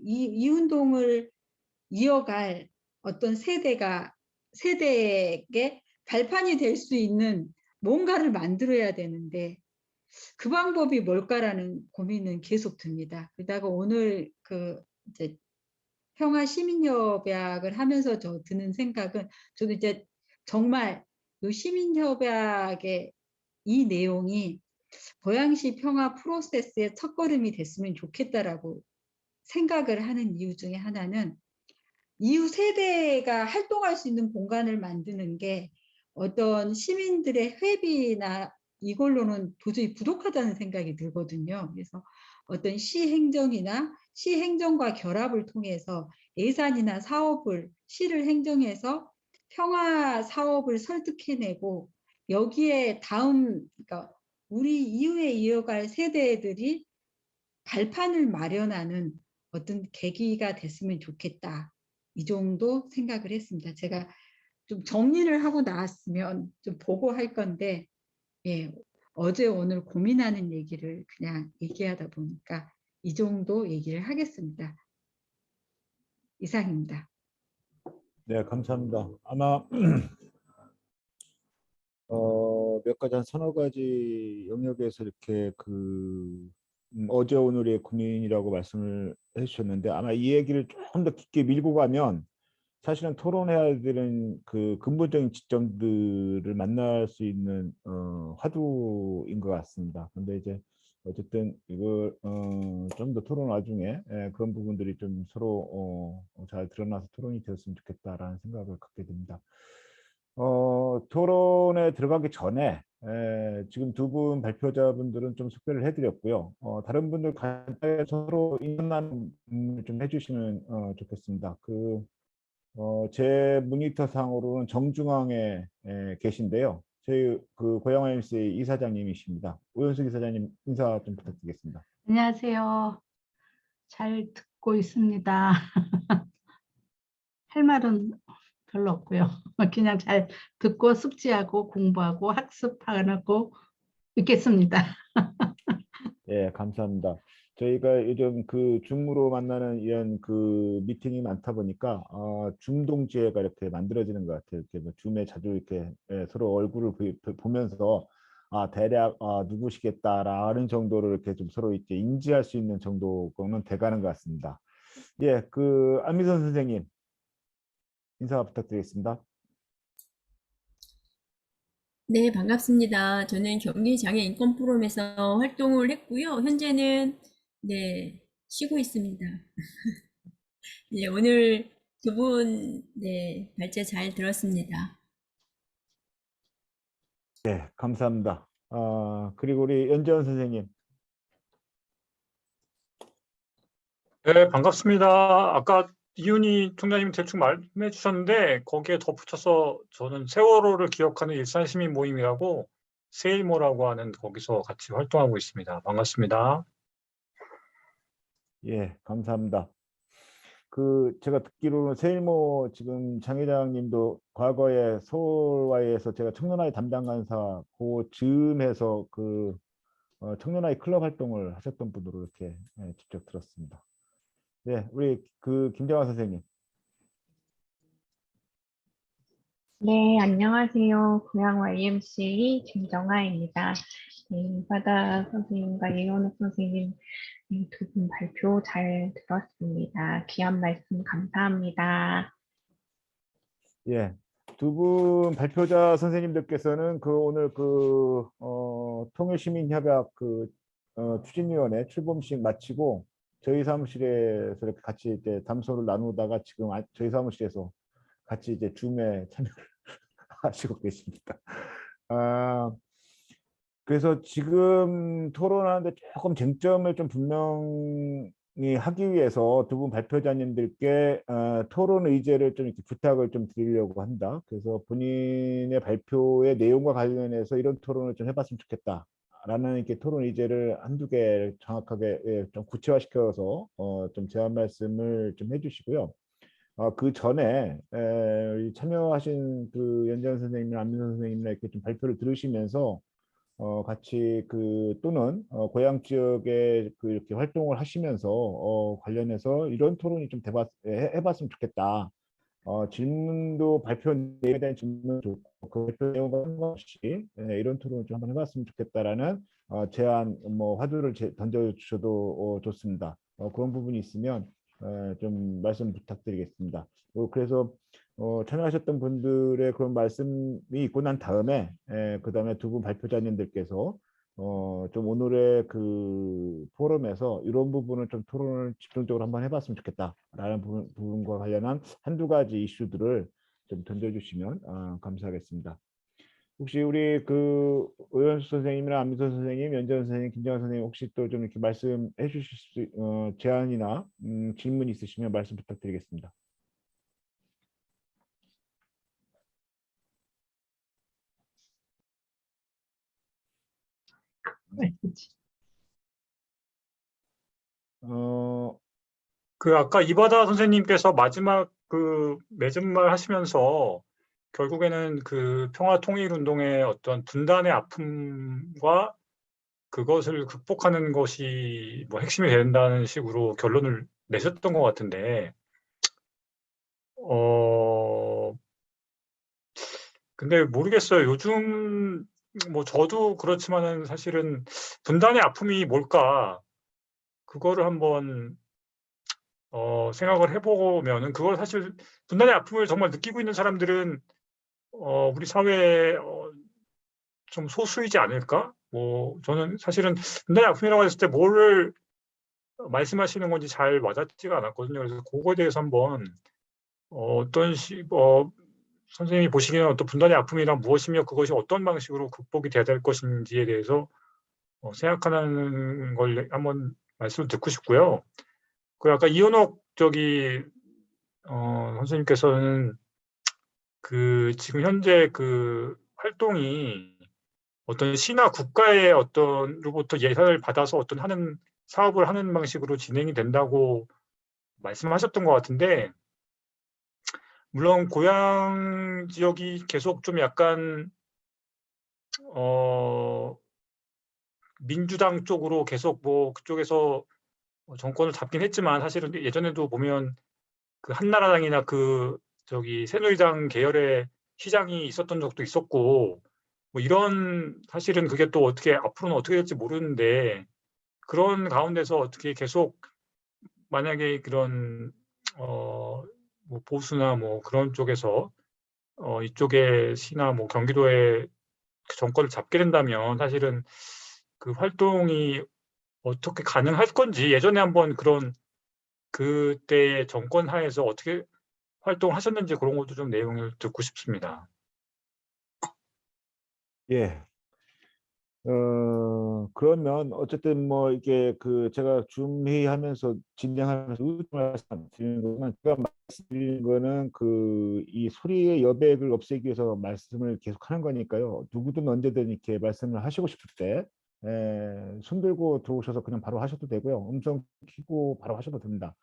이 운동을 이어갈 어떤 세대에게 발판이 될 수 있는 뭔가를 만들어야 되는데 그 방법이 뭘까라는 고민은 계속 듭니다. 그러다가 오늘 이제 평화 시민협약을 하면서 저 드는 생각은 저도 이제 정말 이 시민협약의 이 내용이 고양시 평화 프로세스의 첫걸음이 됐으면 좋겠다라고 생각을 하는 이유 중에 하나는 이후 세대가 활동할 수 있는 공간을 만드는 게 어떤 시민들의 회비나 이걸로는 도저히 부족하다는 생각이 들거든요. 그래서 어떤 시행정이나 시행정과 결합을 통해서 예산이나 사업을 시를 행정해서 평화 사업을 설득해내고 여기에 그러니까 우리 이후에 이어갈 세대들이 발판을 마련하는 어떤 계기가 됐으면 좋겠다. 이 정도 생각을 했습니다. 제가 좀 정리를 하고 나왔으면 좀 보고 할 건데, 예, 어제 오늘 고민하는 얘기를 그냥 얘기하다 보니까 이 정도 얘기를 하겠습니다. 이상입니다. 네, 감사합니다. 아마 몇 가지 한 서너 가지 영역에서 이렇게 어제 오늘의 고민이라고 말씀을 해주셨는데 아마 이 얘기를 조금 더 깊게 밀고 가면 사실은 토론해야 되는 그 근본적인 지점들을 만날 수 있는 화두인 것 같습니다. 근데 이제 어쨌든 이걸 좀 더 토론 와중에 그런 부분들이 좀 서로 잘 드러나서 토론이 되었으면 좋겠다라는 생각을 갖게 됩니다. 토론에 들어가기 전에 지금 두 분 발표자분들은 좀 소개를 해드렸고요. 다른 분들 간단히 서로 인사만 좀 해주시면 좋겠습니다. 제 모니터 상으로는 정중앙에 계신데요. 저희 고양화 MC 이사장님이십니다. 오현숙 이사장님 인사 좀 부탁드리겠습니다. 안녕하세요. 잘 듣고 있습니다. 할 말은 별로 없고요. 그냥 잘 듣고 숙지하고 공부하고 학습하고 있겠습니다. 예, 감사합니다. 저희가 요즘 줌으로 만나는 이런 미팅이 많다 보니까 줌동지회가 이렇게 만들어지는 것 같아요. 이렇게 뭐 줌에 자주 이렇게 서로 얼굴을 보면서 대략 누구시겠다라는 정도로 이렇게 좀 서로 이렇게 인지할 수 있는 정도는 돼가는 것 같습니다. 예, 안미선 선생님 인사 부탁드리겠습니다. 네, 반갑습니다. 저는 경기장애인권 포럼에서 활동을 했고요. 현재는 네, 쉬고 있습니다. 네, 오늘 두 분 네, 발제 잘 들었습니다. 네, 감사합니다. 그리고 우리 연재원 선생님. 네, 반갑습니다. 아까 이윤희 총장님 대충 말씀해 주셨는데 거기에 덧붙여서 저는 세월호를 기억하는 일산시민 모임이라고 세일모라고 하는 거기서 같이 활동하고 있습니다. 반갑습니다. 예, 감사합니다. 제가 듣기로는 세일모 지금 장 회장님도 과거에 서울와에서 제가 청년아이 담당 간사 즈음에서 청년아이 클럽 활동을 하셨던 분으로 이렇게 직접 들었습니다. 네, 우리 김정아 선생님. 네, 안녕하세요. 고양화 EMC 김정아입니다. 네, 바다 선생님과 이현욱 선생님 두 분 발표 잘 들었습니다. 귀한 말씀 감사합니다. 예, 두 분 발표자 선생님들께서는 오늘 통일시민협약 추진위원회 출범식 마치고 저희 사무실에서 이렇게 같이 이제 담소를 나누다가 지금 저희 사무실에서 같이 이제 줌에 참여를 하시고 계십니다. 그래서 지금 토론하는데 조금 쟁점을 좀 분명히 하기 위해서 두 분 발표자님들께 토론 의제를 좀 이렇게 부탁을 좀 드리려고 한다. 그래서 본인의 발표의 내용과 관련해서 이런 토론을 좀 해봤으면 좋겠다. 라는 이렇게 토론 의제를 한두 개 정확하게 좀 구체화시켜서 좀 제안 말씀을 좀 해주시고요. 그 전에 참여하신 그 연재원 선생님이나 안민선 선생님이나 이렇게 좀 발표를 들으시면서 같이 또는 고향 지역에 이렇게 활동을 하시면서 관련해서 이런 토론이 좀 해봤으면 좋겠다. 질문도 발표 내용에 대한 질문 좋고 그 발표 내용과 상관없이 이런 토론을 좀 한번 해봤으면 좋겠다라는 제안 화두를 던져주셔도 좋습니다. 그런 부분이 있으면 좀 말씀 부탁드리겠습니다. 그래서 참여하셨던 분들의 그런 말씀이 있고 난 다음에 그 다음에 두 분 발표자님들께서 좀 오늘의 그 포럼에서 이런 부분을 좀 토론을 집중적으로 한번 해봤으면 좋겠다라는 부분과 관련한 한두 가지 이슈들을 좀 던져주시면 감사하겠습니다. 혹시 우리 그 오연수 선생님이나 안민선 선생님, 연재원 선생님, 김정환 선생님 혹시 또 좀 이렇게 말씀해 주실 수 제안이나 질문 있으시면 말씀 부탁드리겠습니다. 그 아까 이바다 선생님께서 마지막 그 맺은말 하시면서 결국에는 그 평화통일운동의 어떤 분단의 아픔과 그것을 극복하는 것이 뭐 핵심이 된다는 식으로 결론을 내셨던 것 같은데, 근데 모르겠어요. 요즘 뭐 저도 그렇지만은 사실은 분단의 아픔이 뭘까? 그거를 한번 생각을 해보면은 그걸 사실 분단의 아픔을 정말 느끼고 있는 사람들은 우리 사회에 좀 소수이지 않을까? 뭐 저는 사실은 분단의 아픔이라고 했을 때 뭐를 말씀하시는 건지 잘 와닿지가 않았거든요. 그래서 그거에 대해서 한번 어떤 선생님이 보시기에는 어떤 분단의 아픔이란 무엇이며 그것이 어떤 방식으로 극복이 돼야 될 것인지에 대해서 생각하는 걸 한번 말씀을 듣고 싶고요. 그 아까 이현옥 선생님께서는 그 지금 현재 그 활동이 어떤 시나 국가의 어떤로부터 예산을 받아서 어떤 사업을 하는 방식으로 진행이 된다고 말씀하셨던 것 같은데, 물론 고향 지역이 계속 좀 약간 민주당 쪽으로 계속 뭐 그쪽에서 정권을 잡긴 했지만 사실은 예전에도 보면 그 한나라당이나 새누리당 계열의 시장이 있었던 적도 있었고, 뭐 이런 사실은 그게 또 앞으로는 어떻게 될지 모르는데, 그런 가운데서 어떻게 계속 만약에 그런 뭐 보수나 뭐 그런 쪽에서 이쪽의 시나 뭐 경기도의 정권을 잡게 된다면 사실은 그 활동이 어떻게 가능할 건지, 예전에 한번 그런 그때의 정권 하에서 어떻게 활동하셨는지 그런 것도 좀 내용을 듣고 싶습니다. 예. 그러면 어쨌든 뭐 이게 제가 줌 회의하면서 진행하면서 말씀드리는 거는 제가 말씀드리는 거는 이 소리의 여백을 없애기 위해서 말씀을 계속 하는 거니까요. 누구든 언제든 이렇게 말씀을 하시고 싶을 때 손 들고 들어오셔서 그냥 바로 하셔도 되고요. 음성 켜고 바로 하셔도 됩니다.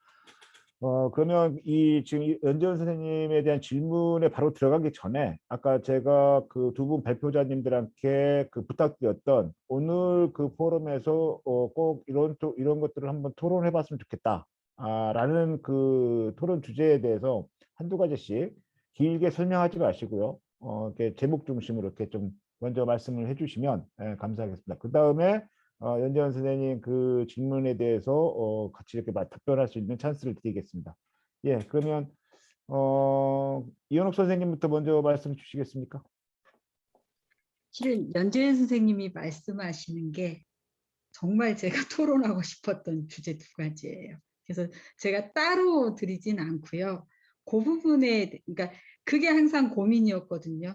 그러면 지금 연재원 선생님에 대한 질문에 바로 들어가기 전에 아까 제가 그 두 분 발표자님들한테 부탁드렸던 오늘 그 포럼에서 꼭 이런 것들을 한번 토론해 봤으면 좋겠다. 라는 그 토론 주제에 대해서 한두 가지씩 길게 설명하지 마시고요. 이렇게 제목 중심으로 이렇게 좀 먼저 말씀을 해주시면 감사하겠습니다. 그 다음에 연재원 선생님 그 질문에 대해서 같이 이렇게 답변할 수 있는 찬스를 드리겠습니다. 예, 그러면 이현옥 선생님부터 먼저 말씀 주시겠습니까? 실은 연재현 선생님이 말씀하시는 게 정말 제가 토론하고 싶었던 주제 두 가지예요. 그래서 제가 따로 드리진 않고요. 그 부분에, 그러니까 그게 항상 고민이었거든요.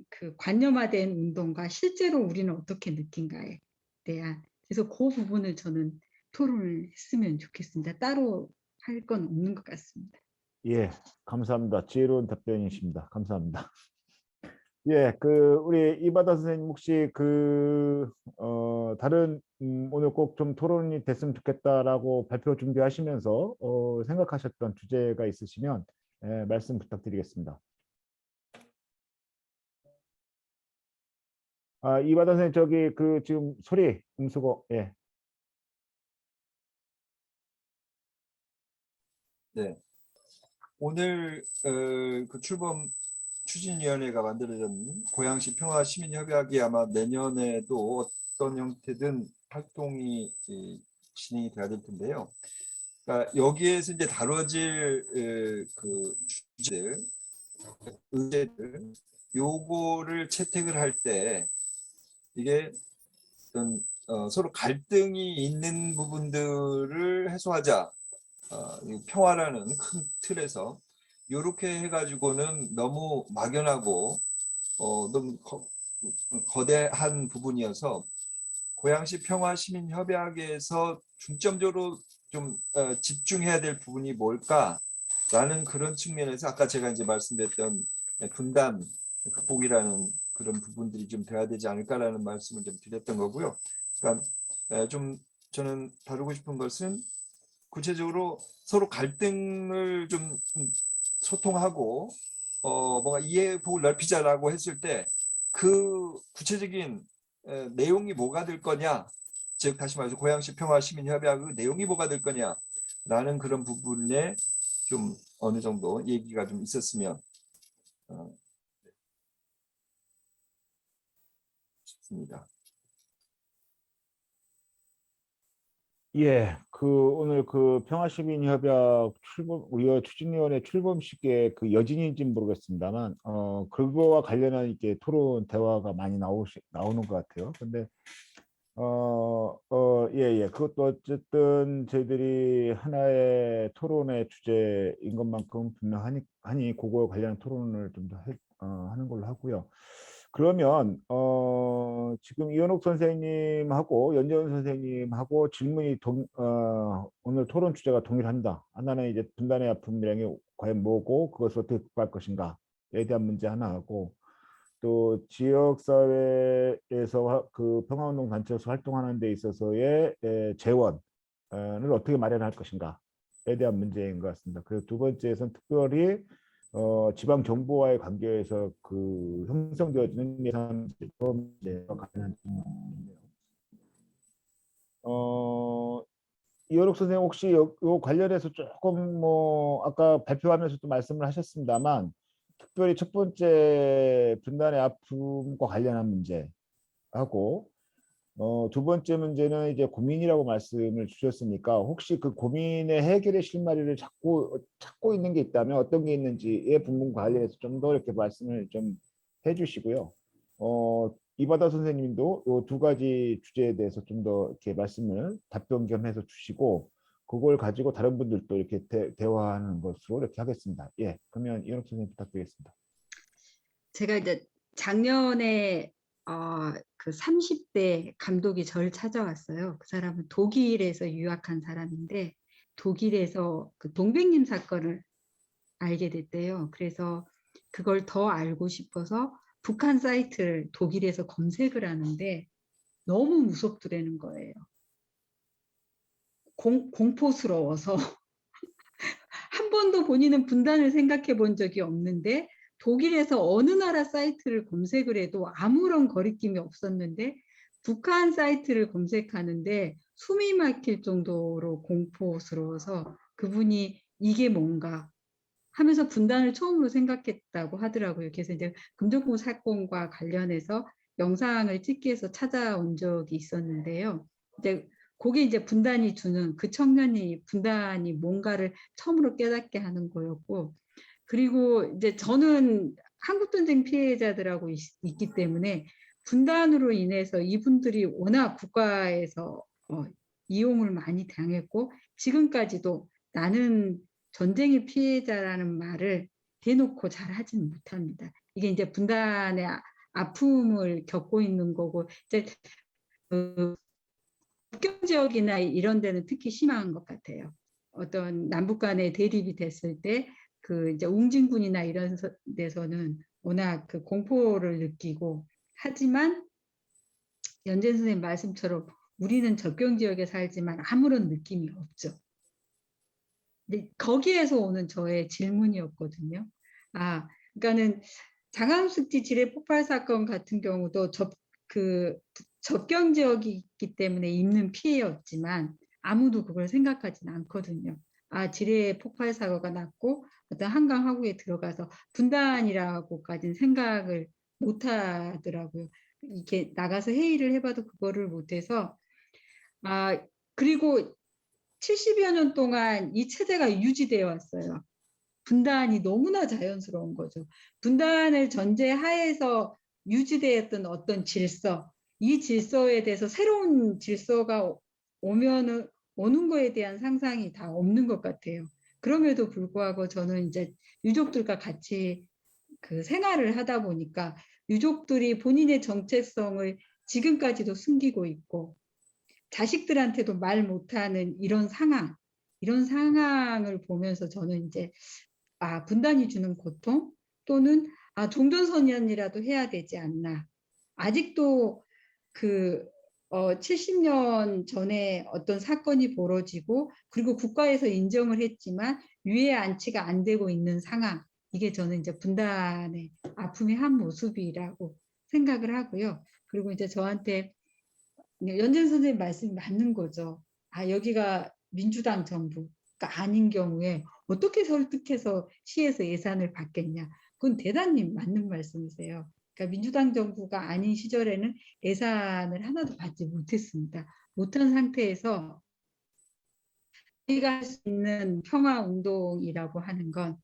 그 관념화된 운동과 실제로 우리는 어떻게 느낀가에 대한. 그래서 그 부분을 저는 토론을 했으면 좋겠습니다. 따로 할 건 없는 것 같습니다. 예, 감사합니다. 지혜로운 답변이십니다. 감사합니다. 예, 그 우리 이바다 선생님 혹시 다른 오늘 꼭 좀 토론이 됐으면 좋겠다라고 발표 준비하시면서 생각하셨던 주제가 있으시면 말씀 부탁드리겠습니다. 아, 이바다 선생님 저기 지금 소리 음수고 예. 네. 오늘 그 출범 추진위원회가 만들어진 고양시 평화시민협약이 아마 내년에도 어떤 형태든 활동이 진행이 돼야 될 텐데요. 그러니까 여기에서 이제 다뤄질 그 주제들, 의제들, 요거를 채택을 할 때 이게 어떤 서로 갈등이 있는 부분들을 해소하자. 이 평화라는 큰 틀에서 이렇게 해가지고는 너무 막연하고 너무 거대한 부분이어서 고양시 평화시민협약에서 중점적으로 좀 집중해야 될 부분이 뭘까라는 그런 측면에서 아까 제가 이제 말씀드렸던 분단 극복이라는 그런 부분들이 좀 돼야 되지 않을까라는 말씀을 좀 드렸던 거고요. 그러니까 좀 저는 다루고 싶은 것은 구체적으로 서로 갈등을 좀 소통하고 뭔가 이해폭을 넓히자라고 했을 때 그 구체적인 내용이 뭐가 될 거냐, 즉 다시 말해서 고양시 평화시민협약의 내용이 뭐가 될 거냐라는 그런 부분에 좀 어느 정도 얘기가 좀 있었으면 싶습니다. 예, 오늘 평화시민협약 우리 추진위원회 출범식의 그 여진인지는 모르겠습니다만, 그거와 관련한 이렇게 토론 대화가 많이 나오는 것 같아요. 근데, 예. 그것도 어쨌든 저희들이 하나의 토론의 주제인 것만큼 분명하니 그거와 관련한 토론을 좀 더 하는 걸로 하고요. 그러면 지금 이현옥 선생님하고 연재원 선생님하고 질문이 오늘 토론 주제가 동일합니다. 하나는 이제 분단의 아픔이라는 게 과연 뭐고 그것을 어떻게 극복할 것인가에 대한 문제 하나 하고 또 지역 사회에서 그 평화운동 단체에서 활동하는 데 있어서의 재원을 어떻게 마련할 것인가에 대한 문제인 것 같습니다. 그리고 두 번째에서는 특별히 지방 정부와의 관계에서 그 형성되어지는 예산 문제와 관련한 질문인데요. 이현옥 선생님 혹시 요 관련해서 조금 뭐 아까 발표하면서도 말씀을 하셨습니다만 특별히 첫 번째 분단의 아픔과 관련한 문제하고 두 번째 문제는 이제 고민이라고 말씀을 주셨으니까 혹시 그 고민의 해결의 실마리를 찾고 있는 게 있다면 어떤 게 있는지의 부분과 관련해서 좀 더 이렇게 말씀을 좀 해주시고요. 이바다 선생님도 이 두 가지 주제에 대해서 좀 더 이렇게 말씀을 답변 겸해서 주시고 그걸 가지고 다른 분들도 이렇게 대화하는 것으로 이렇게 하겠습니다. 예, 그러면 이현옥 선생님 부탁드리겠습니다. 제가 이제 작년에 그 30대 감독이 저를 찾아왔어요. 그 사람은 독일에서 유학한 사람인데 독일에서 그 동백님 사건을 알게 됐대요. 그래서 그걸 더 알고 싶어서 북한 사이트를 독일에서 검색을 하는데 너무 무섭더라는 거예요. 공포스러워서 한 번도 본인은 분단을 생각해 본 적이 없는데 독일에서 어느 나라 사이트를 검색을 해도 아무런 거리낌이 없었는데 북한 사이트를 검색하는데 숨이 막힐 정도로 공포스러워서 그분이 이게 뭔가 하면서 분단을 처음으로 생각했다고 하더라고요. 그래서 이제 금정구 사건과 관련해서 영상을 찍기 위해서 찾아온 적이 있었는데요. 이제 그게 이제 분단이 주는 그 청년이 분단이 뭔가를 처음으로 깨닫게 하는 거였고, 그리고 이제 저는 한국전쟁 피해자들하고 있기 때문에 분단으로 인해서 이분들이 워낙 국가에서 이용을 많이 당했고 지금까지도 나는 전쟁의 피해자라는 말을 대놓고 잘 하지는 못합니다. 이게 이제 분단의 아픔을 겪고 있는 거고 이제 국경 지역이나 이런 데는 특히 심한 것 같아요. 어떤 남북 간의 대립이 됐을 때 그 이제 웅진군이나 이런 데서는 워낙 그 공포를 느끼고 하지만 연재 선생님 말씀처럼 우리는 접경 지역에 살지만 아무런 느낌이 없죠. 근데 거기에서 오는 저의 질문이었거든요. 그러니까는 장암숙지 지뢰 폭발 사건 같은 경우도 접경 지역이 있기 때문에 입는 피해였지만 아무도 그걸 생각하진 않거든요. 지뢰 폭발 사고가 났고 어떤 한강 하구에 들어가서 분단이라고까지는 생각을 못 하더라고요. 이렇게 나가서 회의를 해봐도 그거를 못해서 그리고 70여 년 동안 이 체제가 유지되어 왔어요. 분단이 너무나 자연스러운 거죠. 분단을 전제하에서 유지되었던 어떤 질서, 이 질서에 대해서 새로운 질서가 오는 거에 대한 상상이 다 없는 것 같아요. 그럼에도 불구하고 저는 이제 유족들과 같이 그 생활을 하다 보니까 유족들이 본인의 정체성을 지금까지도 숨기고 있고 자식들한테도 말 못하는 이런 상황을 보면서 저는 이제 분단이 주는 고통 또는 종전선언이라도 해야 되지 않나. 아직도 그 70년 전에 어떤 사건이 벌어지고 그리고 국가에서 인정을 했지만 유해 안치가 안 되고 있는 상황. 이게 저는 이제 분단의 아픔의 한 모습이라고 생각을 하고요. 그리고 이제 저한테 연재 선생님 말씀이 맞는 거죠. 여기가 민주당 정부가 아닌 경우에 어떻게 설득해서 시에서 예산을 받겠냐. 그건 대단히 맞는 말씀이세요. 그러니까 민주당 정부가 아닌 시절에는 예산을 하나도 받지 못했습니다. 못한 상태에서 우리가 할 수 있는 평화 운동이라고 하는 건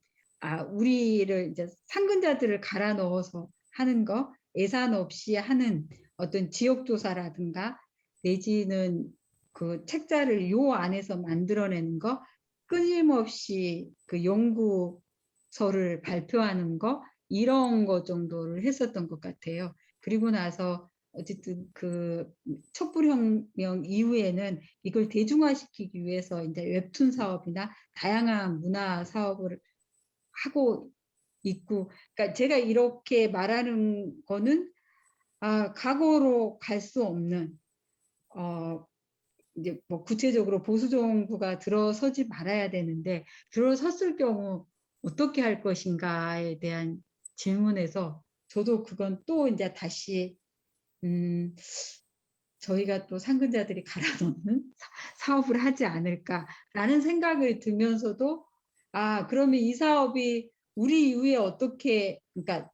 우리를 이제 상근자들을 갈아 넣어서 하는 거, 예산 없이 하는 어떤 지역 조사라든가 내지는 그 책자를 요 안에서 만들어내는 거, 끊임없이 그 연구서를 발표하는 거, 이런 거 정도를 했었던 것 같아요. 그리고 나서 어쨌든 그 촛불혁명 이후에는 이걸 대중화시키기 위해서 이제 웹툰 사업이나 다양한 문화 사업을 하고 있고, 그러니까 제가 이렇게 말하는 거는 과거로 갈 수 없는 이제 뭐 구체적으로 보수 정부가 들어서지 말아야 되는데 들어섰을 경우 어떻게 할 것인가에 대한 질문에서 저도 그건 또 이제 다시 저희가 또 상근자들이 갈아넣는 사업을 하지 않을까라는 생각을 들면서도 그러면 이 사업이 우리 이후에 어떻게 그러니까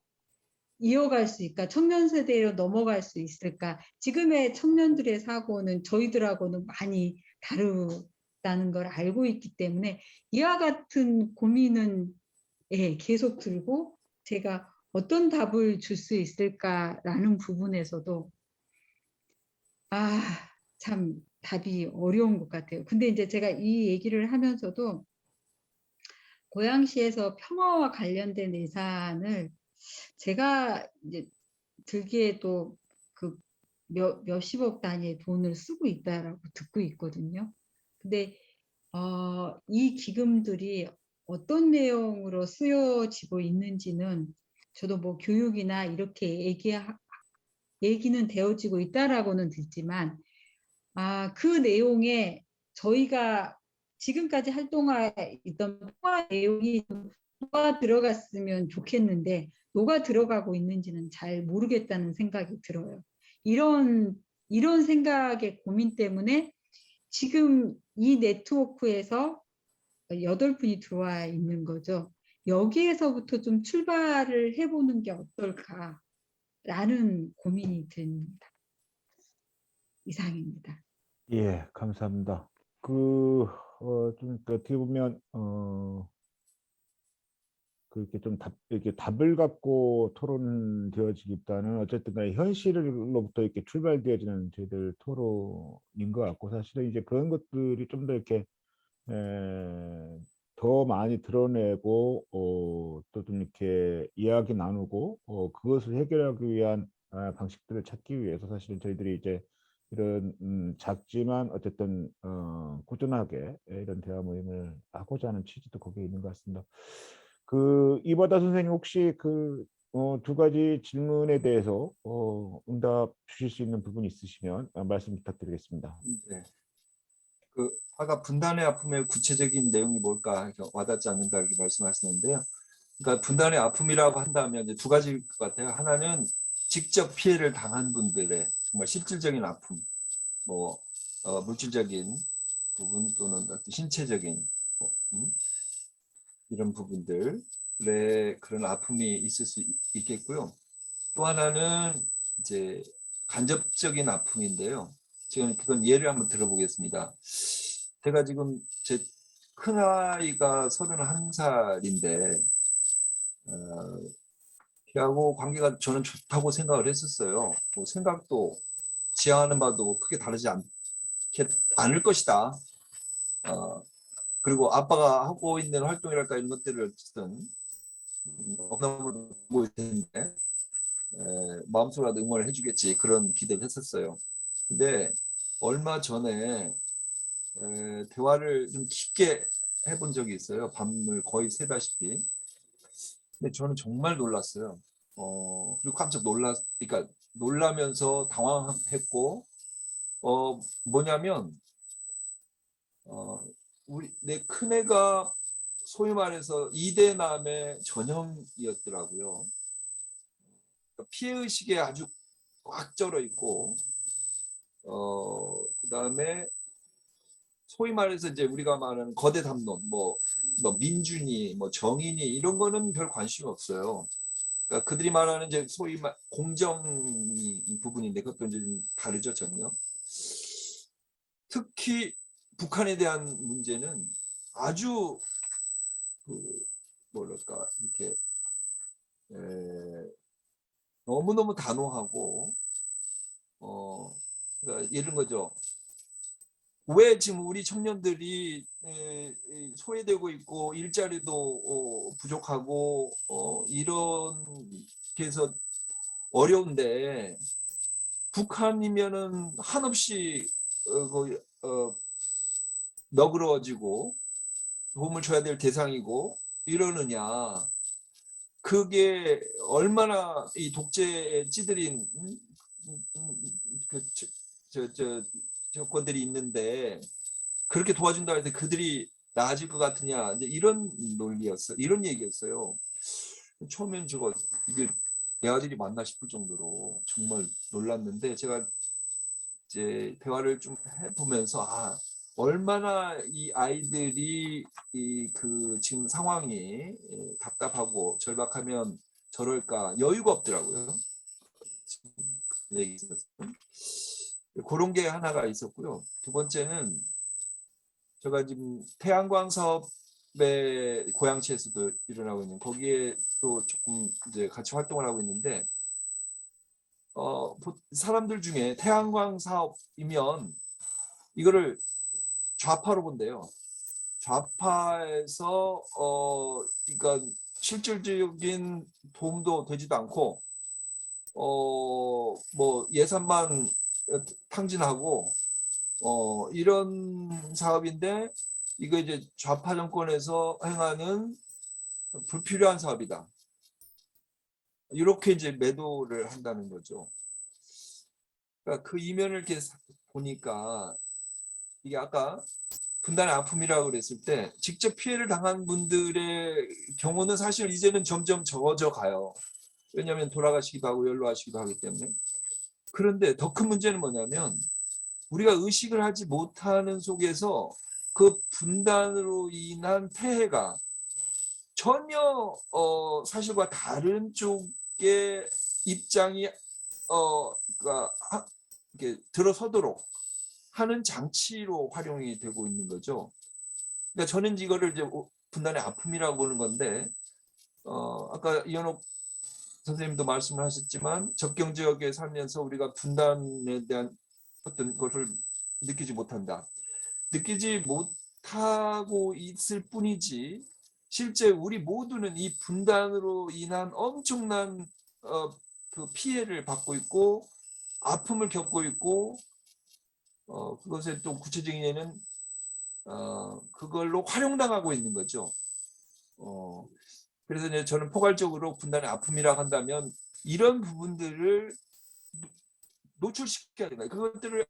이어갈 수 있을까? 청년 세대로 넘어갈 수 있을까? 지금의 청년들의 사고는 저희들하고는 많이 다르다는 걸 알고 있기 때문에 이와 같은 고민은 계속 들고 제가 어떤 답을 줄 수 있을까라는 부분에서도 참 답이 어려운 것 같아요. 근데 이제 제가 이 얘기를 하면서도 고양시에서 평화와 관련된 예산을 제가 이제 들기에도 그 몇십억 단위의 돈을 쓰고 있다라고 듣고 있거든요. 근데 이 기금들이 어떤 내용으로 쓰여지고 있는지는 저도 뭐 교육이나 이렇게 얘기는 되어지고 있다라고는 듣지만 그 내용에 저희가 지금까지 활동해 있던 통화 내용이 녹아 들어갔으면 좋겠는데 녹아 들어가고 있는지는 잘 모르겠다는 생각이 들어요. 이런 생각의 고민 때문에 지금 이 네트워크에서 8분이 들어와 있는 거죠. 여기에서부터 좀 출발을 해보는 게 어떨까라는 고민이 듭니다. 이상입니다. 예, 감사합니다. 좀 어떻게 보면 그렇게 좀 이렇게 답을 갖고 토론되어지기보다는 어쨌든 간에 현실로부터 이렇게 출발되어지는 저희들 토론인 것 같고 사실은 이제 그런 것들이 좀 더 이렇게 더 많이 드러내고 또 좀 이렇게 이야기 나누고 그것을 해결하기 위한 방식들을 찾기 위해서 사실은 저희들이 이제 이런 작지만 어쨌든 꾸준하게 이런 대화 모임을 하고자 하는 취지도 거기에 있는 것 같습니다. 이바다 선생님 혹시 두 가지 질문에 대해서 응답 주실 수 있는 부분이 있으시면 말씀 부탁드리겠습니다. 네. 그 아까 분단의 아픔의 구체적인 내용이 뭘까 이렇게 와닿지 않는다 이렇게 말씀하시는데요. 그러니까 분단의 아픔이라고 한다면 이제 두 가지일 것 같아요. 하나는 직접 피해를 당한 분들의 정말 실질적인 아픔, 뭐 물질적인 부분 또는 어떤 신체적인 이런 부분들의 그런 아픔이 있을 수 있겠고요. 또 하나는 이제 간접적인 아픔인데요. 지금 그건 예를 한번 들어보겠습니다. 제가 지금 제 큰아이가 31살인데 걔하고 관계가 저는 좋다고 생각을 했었어요. 뭐 생각도 지향하는 바도 크게 다르지 않을 것이다. 그리고 아빠가 하고 있는 활동이랄까 이런 것들을 어쨌든 너무너무 보고 있는데 마음속으로 응원을 해주겠지 그런 기대를 했었어요. 근데 얼마 전에 대화를 좀 깊게 해본 적이 있어요. 밤을 거의 새다시피. 근데 저는 정말 놀랐어요. 그리고 깜짝 그러니까 놀라면서 당황했고, 뭐냐면, 내 큰애가 소위 말해서 이대남의 전형이었더라고요. 그러니까 피해의식에 아주 꽉 쩔어 있고, 그다음에 소위 말해서 이제 우리가 말하는 거대 담론, 뭐 민준이, 뭐 정인이 이런 거는 별 관심 없어요. 그러니까 그들이 말하는 이제 소위 공정 부분인데 그것도 이제 좀 다르죠 전혀. 특히 북한에 대한 문제는 아주 뭐랄까 이렇게 너무너무 단호하고 그러니까 이런 거죠. 왜 지금 우리 청년들이 소외되고 있고 일자리도 부족하고 이런 게서 어려운데 북한이면은 한없이 너그러워지고 도움을 줘야 될 대상이고 이러느냐. 그게 얼마나 이 독재에 찌들인 조건들이 있는데 그렇게 도와준다 해서 그들이 나아질 것 같으냐 이제 이런 논리였어, 이런 얘기였어요. 처음엔 저거 이게 내 아들이 맞나 싶을 정도로 정말 놀랐는데 제가 이제 대화를 좀 해보면서 얼마나 이 아이들이 지금 상황이 답답하고 절박하면 저럴까 여유가 없더라고요. 그런 게 하나가 있었고요. 두 번째는 제가 지금 태양광 사업의 고양시에서도 일어나고 있는 거기에 또 조금 이제 같이 활동을 하고 있는데 사람들 중에 태양광 사업이면 이거를 좌파로 본대요. 좌파에서 그러니까 실질적인 도움도 되지도 않고 뭐 예산만 탕진하고 이런 사업인데 이거 이제 좌파 정권에서 행하는 불필요한 사업이다. 이렇게 이제 매도를 한다는 거죠. 그러니까 그 이면을 이렇게 보니까 이게 아까 분단의 아픔이라고 그랬을 때 직접 피해를 당한 분들의 경우는 사실 이제는 점점 적어져 가요. 왜냐하면 돌아가시기도 하고 연로하시기도 하기 때문에. 그런데 더 큰 문제는 뭐냐면 우리가 의식을 하지 못하는 속에서 그 분단으로 인한 폐해가 전혀 사실과 다른 쪽의 입장이 그러니까 이렇게 들어서도록 하는 장치로 활용이 되고 있는 거죠. 그러니까 저는 이거를 이제 분단의 아픔이라고 보는 건데 아까 이현옥 선생님도 말씀을 하셨지만 접경 지역에 살면서 우리가 분단에 대한 어떤 것을 느끼지 못한다. 느끼지 못하고 있을 뿐이지 실제 우리 모두는 이 분단으로 인한 엄청난 그 피해를 받고 있고 아픔을 겪고 있고 그것의 또 구체적인 예는 그걸로 활용당하고 있는 거죠. 그래서 이제 저는 포괄적으로 분단의 아픔이라고 한다면 이런 부분들을 노출시켜야 된다. 그것들을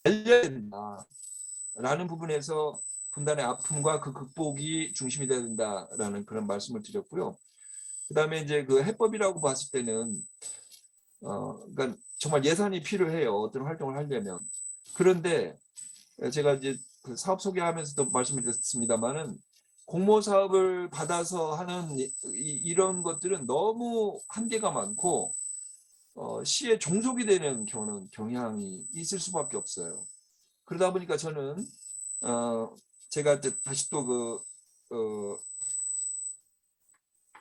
알려야 된다라는 부분에서 분단의 아픔과 그 극복이 중심이 돼야 된다라는 그런 말씀을 드렸고요. 그다음에 이제 그 해법이라고 봤을 때는 그러니까 정말 예산이 필요해요. 어떤 활동을 하려면. 그런데 제가 이제 그 사업 소개하면서도 말씀을 드렸습니다만은 공모 사업을 받아서 하는 이런 것들은 너무 한계가 많고 시에 종속이 되는 경향이 있을 수밖에 없어요. 그러다 보니까 저는 제가 이제 다시 또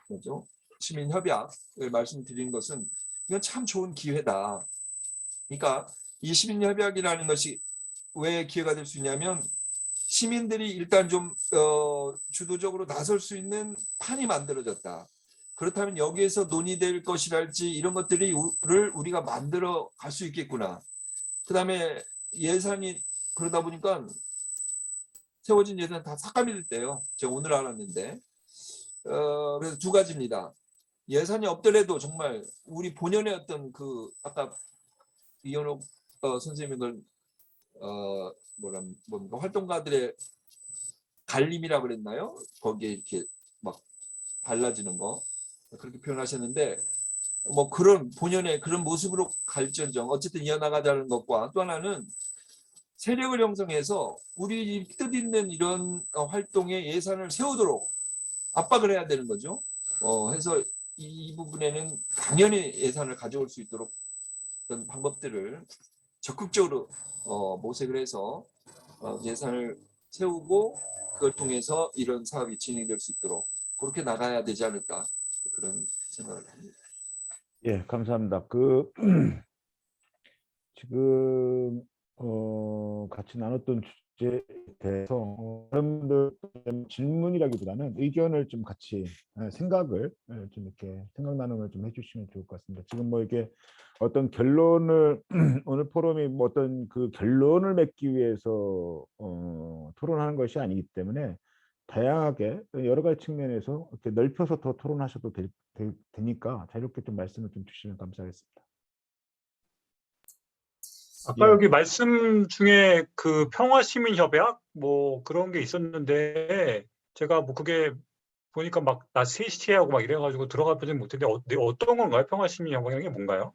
뭐죠? 시민협약을 말씀드린 것은 이건 참 좋은 기회다. 그러니까 이 시민협약이라는 것이 왜 기회가 될 수 있냐면 시민들이 일단 좀 주도적으로 나설 수 있는 판이 만들어졌다. 그렇다면 여기에서 논의될 것이랄지 이런 것들을 우리가 만들어 갈 수 있겠구나. 그 다음에 예산이 그러다 보니까 세워진 예산 다 삭감이 됐대요. 제가 오늘 알았는데. 그래서 두 가지입니다. 예산이 없더라도 정말 우리 본연의 어떤 그 아까 이현옥 선생님이 그걸 뭡니까 활동가들의 갈림이라고 그랬나요? 거기에 이렇게 막 달라지는 거 그렇게 표현하셨는데 뭐 그런 본연의 그런 모습으로 갈지언정 어쨌든 이어나가자는 것과 또 하나는 세력을 형성해서 우리 뜻 있는 이런 활동에 예산을 세우도록 압박을 해야 되는 거죠. 해서 이 부분에는 당연히 예산을 가져올 수 있도록 그런 방법들을 적극적으로 모색을 해서 예산을 세우고 그걸 통해서 이런 사업이 진행될 수 있도록 그렇게 나가야 되지 않을까 그런 생각을 합니다. 예, 감사합니다. 지금 같이 나눴던 주제에 대해서 여러분들 질문이라기보다는 의견을 좀 같이 생각을 좀 이렇게 생각 나눔을 좀 해주시면 좋을 것 같습니다. 지금 뭐 이게 어떤 결론을 오늘 포럼이 뭐 어떤 그 결론을 맺기 위해서 토론하는 것이 아니기 때문에 다양하게 여러 가지 측면에서 이렇게 넓혀서 더 토론하셔도 되니까 자유롭게 좀 말씀을 좀 주시면 감사하겠습니다. 아까 예. 여기 말씀 중에 그 평화시민협약 뭐 그런 게 있었는데 제가 뭐 그게 보니까 막 낮 3시에 하고 막 이래가지고 들어가 보지 못했는데 어떤 건가요? 평화시민협약이 뭔가요?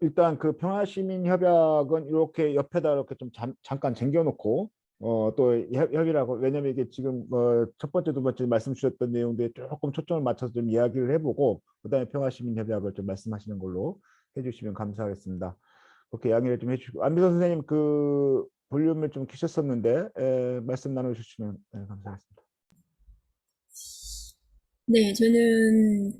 일단 그 평화시민협약은 이렇게 옆에다 이렇게 좀 잠깐 쟁겨놓고 또 협의라고 왜냐면 이게 지금 첫 번째 두 번째 말씀 주셨던 내용들에 조금 초점을 맞춰서 좀 이야기를 해보고 그다음에 평화시민협약을 좀 말씀하시는 걸로 해주시면 감사하겠습니다. 그렇게 양해를 좀 해주시고 안미선 선생님 그 볼륨을 좀 키셨었는데 말씀 나눠주시면 감사하겠습니다. 네, 저는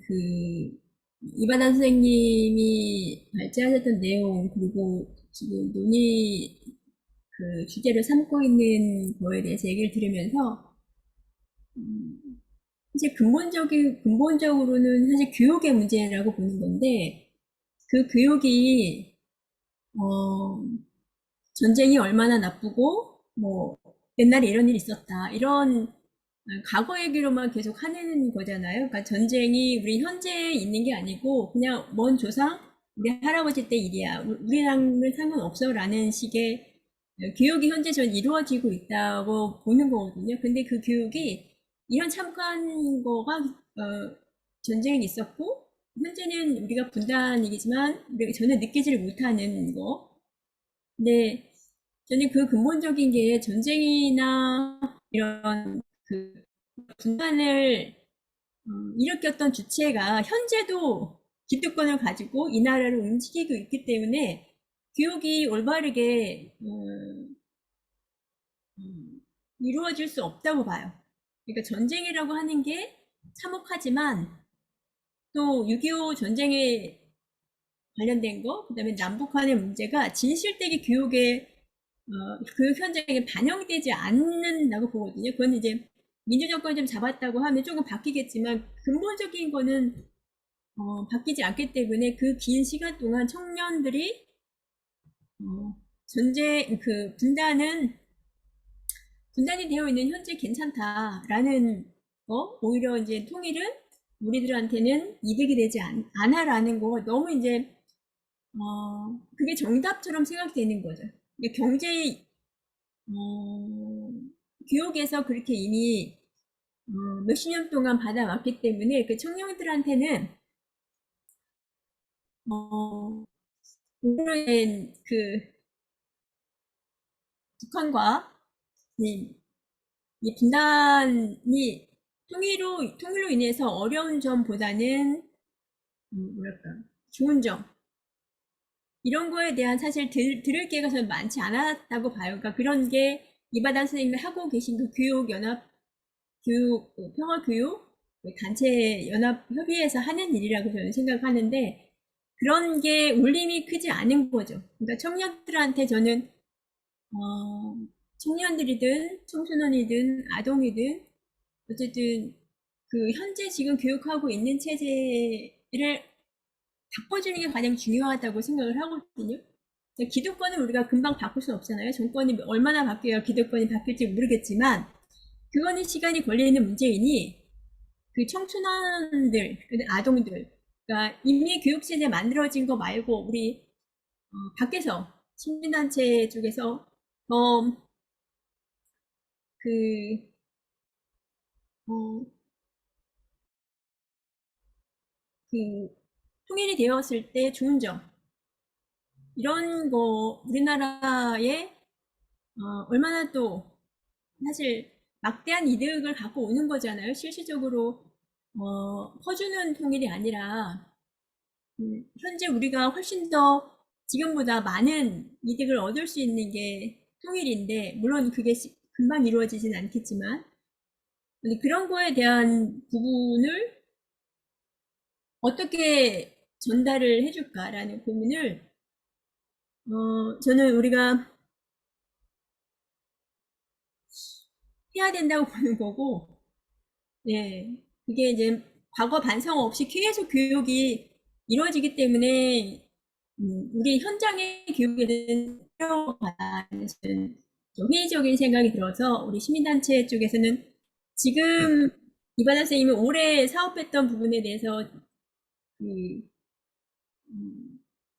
이바단 선생님이 발제하셨던 내용, 그리고 지금 논의 주제를 삼고 있는 거에 대해서 얘기를 들으면서, 이제 근본적으로는 사실 교육의 문제라고 보는 건데, 그 교육이, 전쟁이 얼마나 나쁘고, 뭐, 옛날에 이런 일이 있었다, 이런 과거 얘기로만 계속 하는 거잖아요. 그러니까 전쟁이 우리 현재에 있는 게 아니고 그냥 먼 조상, 우리 할아버지 때 일이야. 우리랑은 상관없어라는 식의 교육이 현재 전 이루어지고 있다고 보는 거거든요. 근데 그 교육이 이런 참관 거가 전쟁이 있었고 현재는 우리가 분단이지만 우리가 전혀 느끼지를 못하는 거. 근데 저는 그 근본적인 게 전쟁이나 이런 분단을 일으켰던 주체가 현재도 기득권을 가지고 이 나라를 움직이고 있기 때문에 교육이 올바르게 이루어질 수 없다고 봐요. 그러니까 전쟁이라고 하는 게 참혹하지만 또 6.25 전쟁에 관련된 거, 그 다음에 남북한의 문제가 진실되게 교육 현장에 반영되지 않는다고 보거든요. 그건 이제 민주정권이 좀 잡았다고 하면 조금 바뀌겠지만 근본적인 거는 바뀌지 않기 때문에 그 긴 시간 동안 청년들이 분단이 되어 있는 현재 괜찮다라는 오히려 이제 통일은 우리들한테는 이득이 되지 않아라는 거 너무 이제 그게 정답처럼 생각되는 거죠. 그러니까 경제 교육에서 그렇게 이미 몇십 년 동안 받아왔기 때문에 그 청년들한테는 오늘은 그 북한과 이 분단이 통일로 인해서 어려운 점보다는 뭐랄까 좋은 점 이런 거에 대한 사실 들을 기회가 저는 많지 않았다고 봐요. 그러니까 그런 게 이바다 선생님이 하고 계신 그 평화교육 단체 연합협의회에서 하는 일이라고 저는 생각하는데 그런 게 울림이 크지 않은 거죠. 그러니까 청년들한테 저는 청년들이든 청소년이든 아동이든 어쨌든 그 현재 지금 교육하고 있는 체제를 바꿔주는 게 가장 중요하다고 생각을 하거든요. 기득권은 우리가 금방 바꿀 수는 없잖아요. 정권이 얼마나 바뀌어야 기득권이 바뀔지 모르겠지만 그거는 시간이 걸리는 문제이니 그 청소년들, 아동들, 그러니까 이미 교육체제 만들어진 거 말고 우리 밖에서 시민단체 쪽에서 통일이 되었을 때 좋은 점 이런 거 우리나라에 얼마나 또 사실 막대한 이득을 갖고 오는 거잖아요. 실질적으로 퍼주는 통일이 아니라 현재 우리가 훨씬 더 지금보다 많은 이득을 얻을 수 있는 게 통일인데 물론 그게 금방 이루어지진 않겠지만 그런 거에 대한 부분을 어떻게 전달을 해줄까라는 고민을 저는 우리가 해야 된다고 보는 거고, 예, 그게 이제 과거 반성 없이 계속 교육이 이루어지기 때문에 우리 현장의 교육에는 필요하다는 좀 회의적인 생각이 들어서 우리 시민단체 쪽에서는 지금 이바다 선생님이 올해 사업했던 부분에 대해서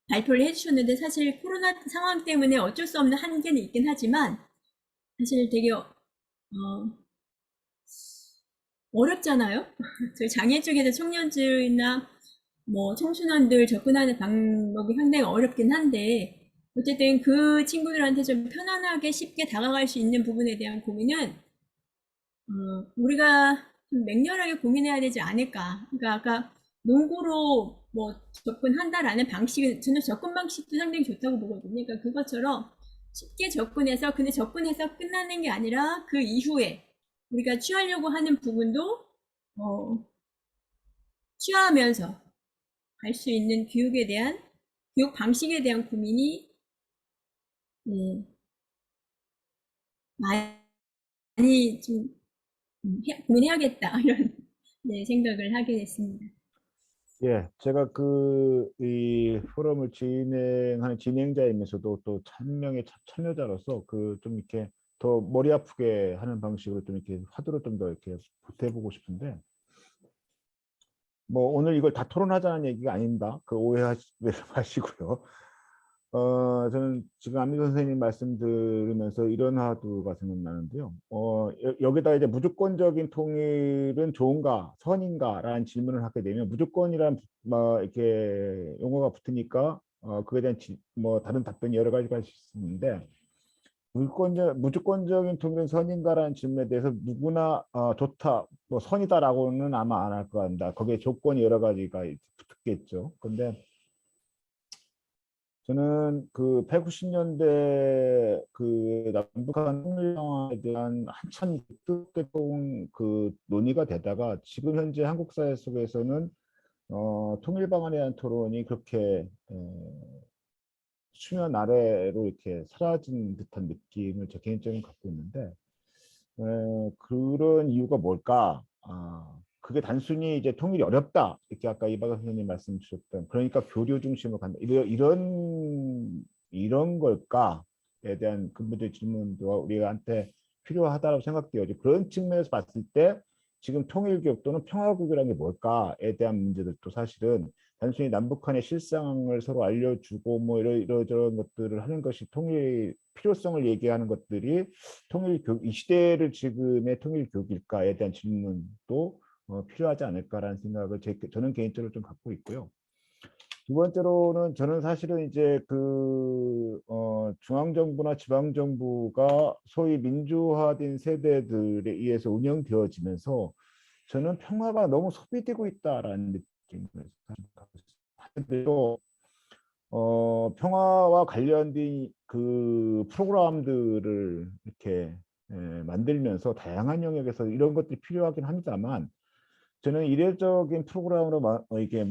발표를 해주셨는데 사실 코로나 상황 때문에 어쩔 수 없는 한계는 있긴 하지만 사실 되게 어렵잖아요. 저희 장애 쪽에서 청년들이나 뭐 청소년들 접근하는 방법이 상당히 어렵긴 한데 어쨌든 그 친구들한테 좀 편안하게 쉽게 다가갈 수 있는 부분에 대한 고민은 우리가 좀 맹렬하게 고민해야 되지 않을까. 그러니까 아까 농구로 뭐 접근한다라는 방식은 저는 접근 방식도 상당히 좋다고 보거든요. 그러니까 그것처럼 쉽게 접근해서 근데 접근해서 끝나는 게 아니라 그 이후에 우리가 취하려고 하는 부분도 취하하면서 갈 수 있는 교육에 대한 교육 방식에 대한 고민이 많이 좀 고민해야겠다 이런 생각을 하게 됐습니다. 예, 제가 이 포럼을 진행하는 진행자이면서도 또 한 명의 참여자로서 좀 이렇게 더 머리 아프게 하는 방식으로 좀 이렇게 화두를 좀 더 이렇게 보태보고 싶은데, 뭐 오늘 이걸 다 토론하자는 얘기가 아닙니다. 오해하지 마시고요. 저는 지금 안민석 선생님 말씀 들으면서 이런 화두가 생각나는데요. 여기다 이제 무조건적인 통일은 좋은가, 선인가라는 질문을 하게 되면 무조건이란 이렇게 용어가 붙으니까 그에 대한 다른 답변이 여러 가지가 있을 수 있는데 무조건적인 통일은 선인가라는 질문에 대해서 누구나 좋다, 선이다라고는 아마 안 할 것 같습니다. 거기에 조건이 여러 가지가 붙겠죠. 근데 저는 190년대 남북한 통일 상황에 대한 한참 뜨겁게 논의가 되다가 지금 현재 한국 사회 속에서는 통일 방안에 대한 토론이 그렇게 수면 아래로 이렇게 사라진 듯한 느낌을 저 개인적으로 갖고 있는데 그런 이유가 뭘까? 그게 단순히 이제 통일이 어렵다 이렇게 아까 이박원 선생님 말씀 주셨던 그러니까 교류 중심으로 간다 이런 걸까에 대한 근본적인 질문도 우리한테 필요하다고 생각돼요. 그런 측면에서 봤을 때 지금 통일기업 또는 평화국이라는 게 뭘까에 대한 문제들도 사실은 단순히 남북한의 실상을 서로 알려주고 뭐 이러저런 것들을 하는 것이 통일 필요성을 얘기하는 것들이 통일교육, 이 시대를 지금의 통일교육일까에 대한 질문도 필요하지 않을까라는 생각을 저는 개인적으로 좀 갖고 있고요. 두 번째로는 저는 사실은 이제 중앙정부나 지방정부가 소위 민주화된 세대들에 의해서 운영되어지면서 저는 평화가 너무 소비되고 있다라는 느낌을 가지고 있어요. 평화와 관련된 그 프로그램들을 이렇게 만들면서 다양한 영역에서 이런 것들이 필요하긴 합니다만 저는 이례적인 프로그램으로 이게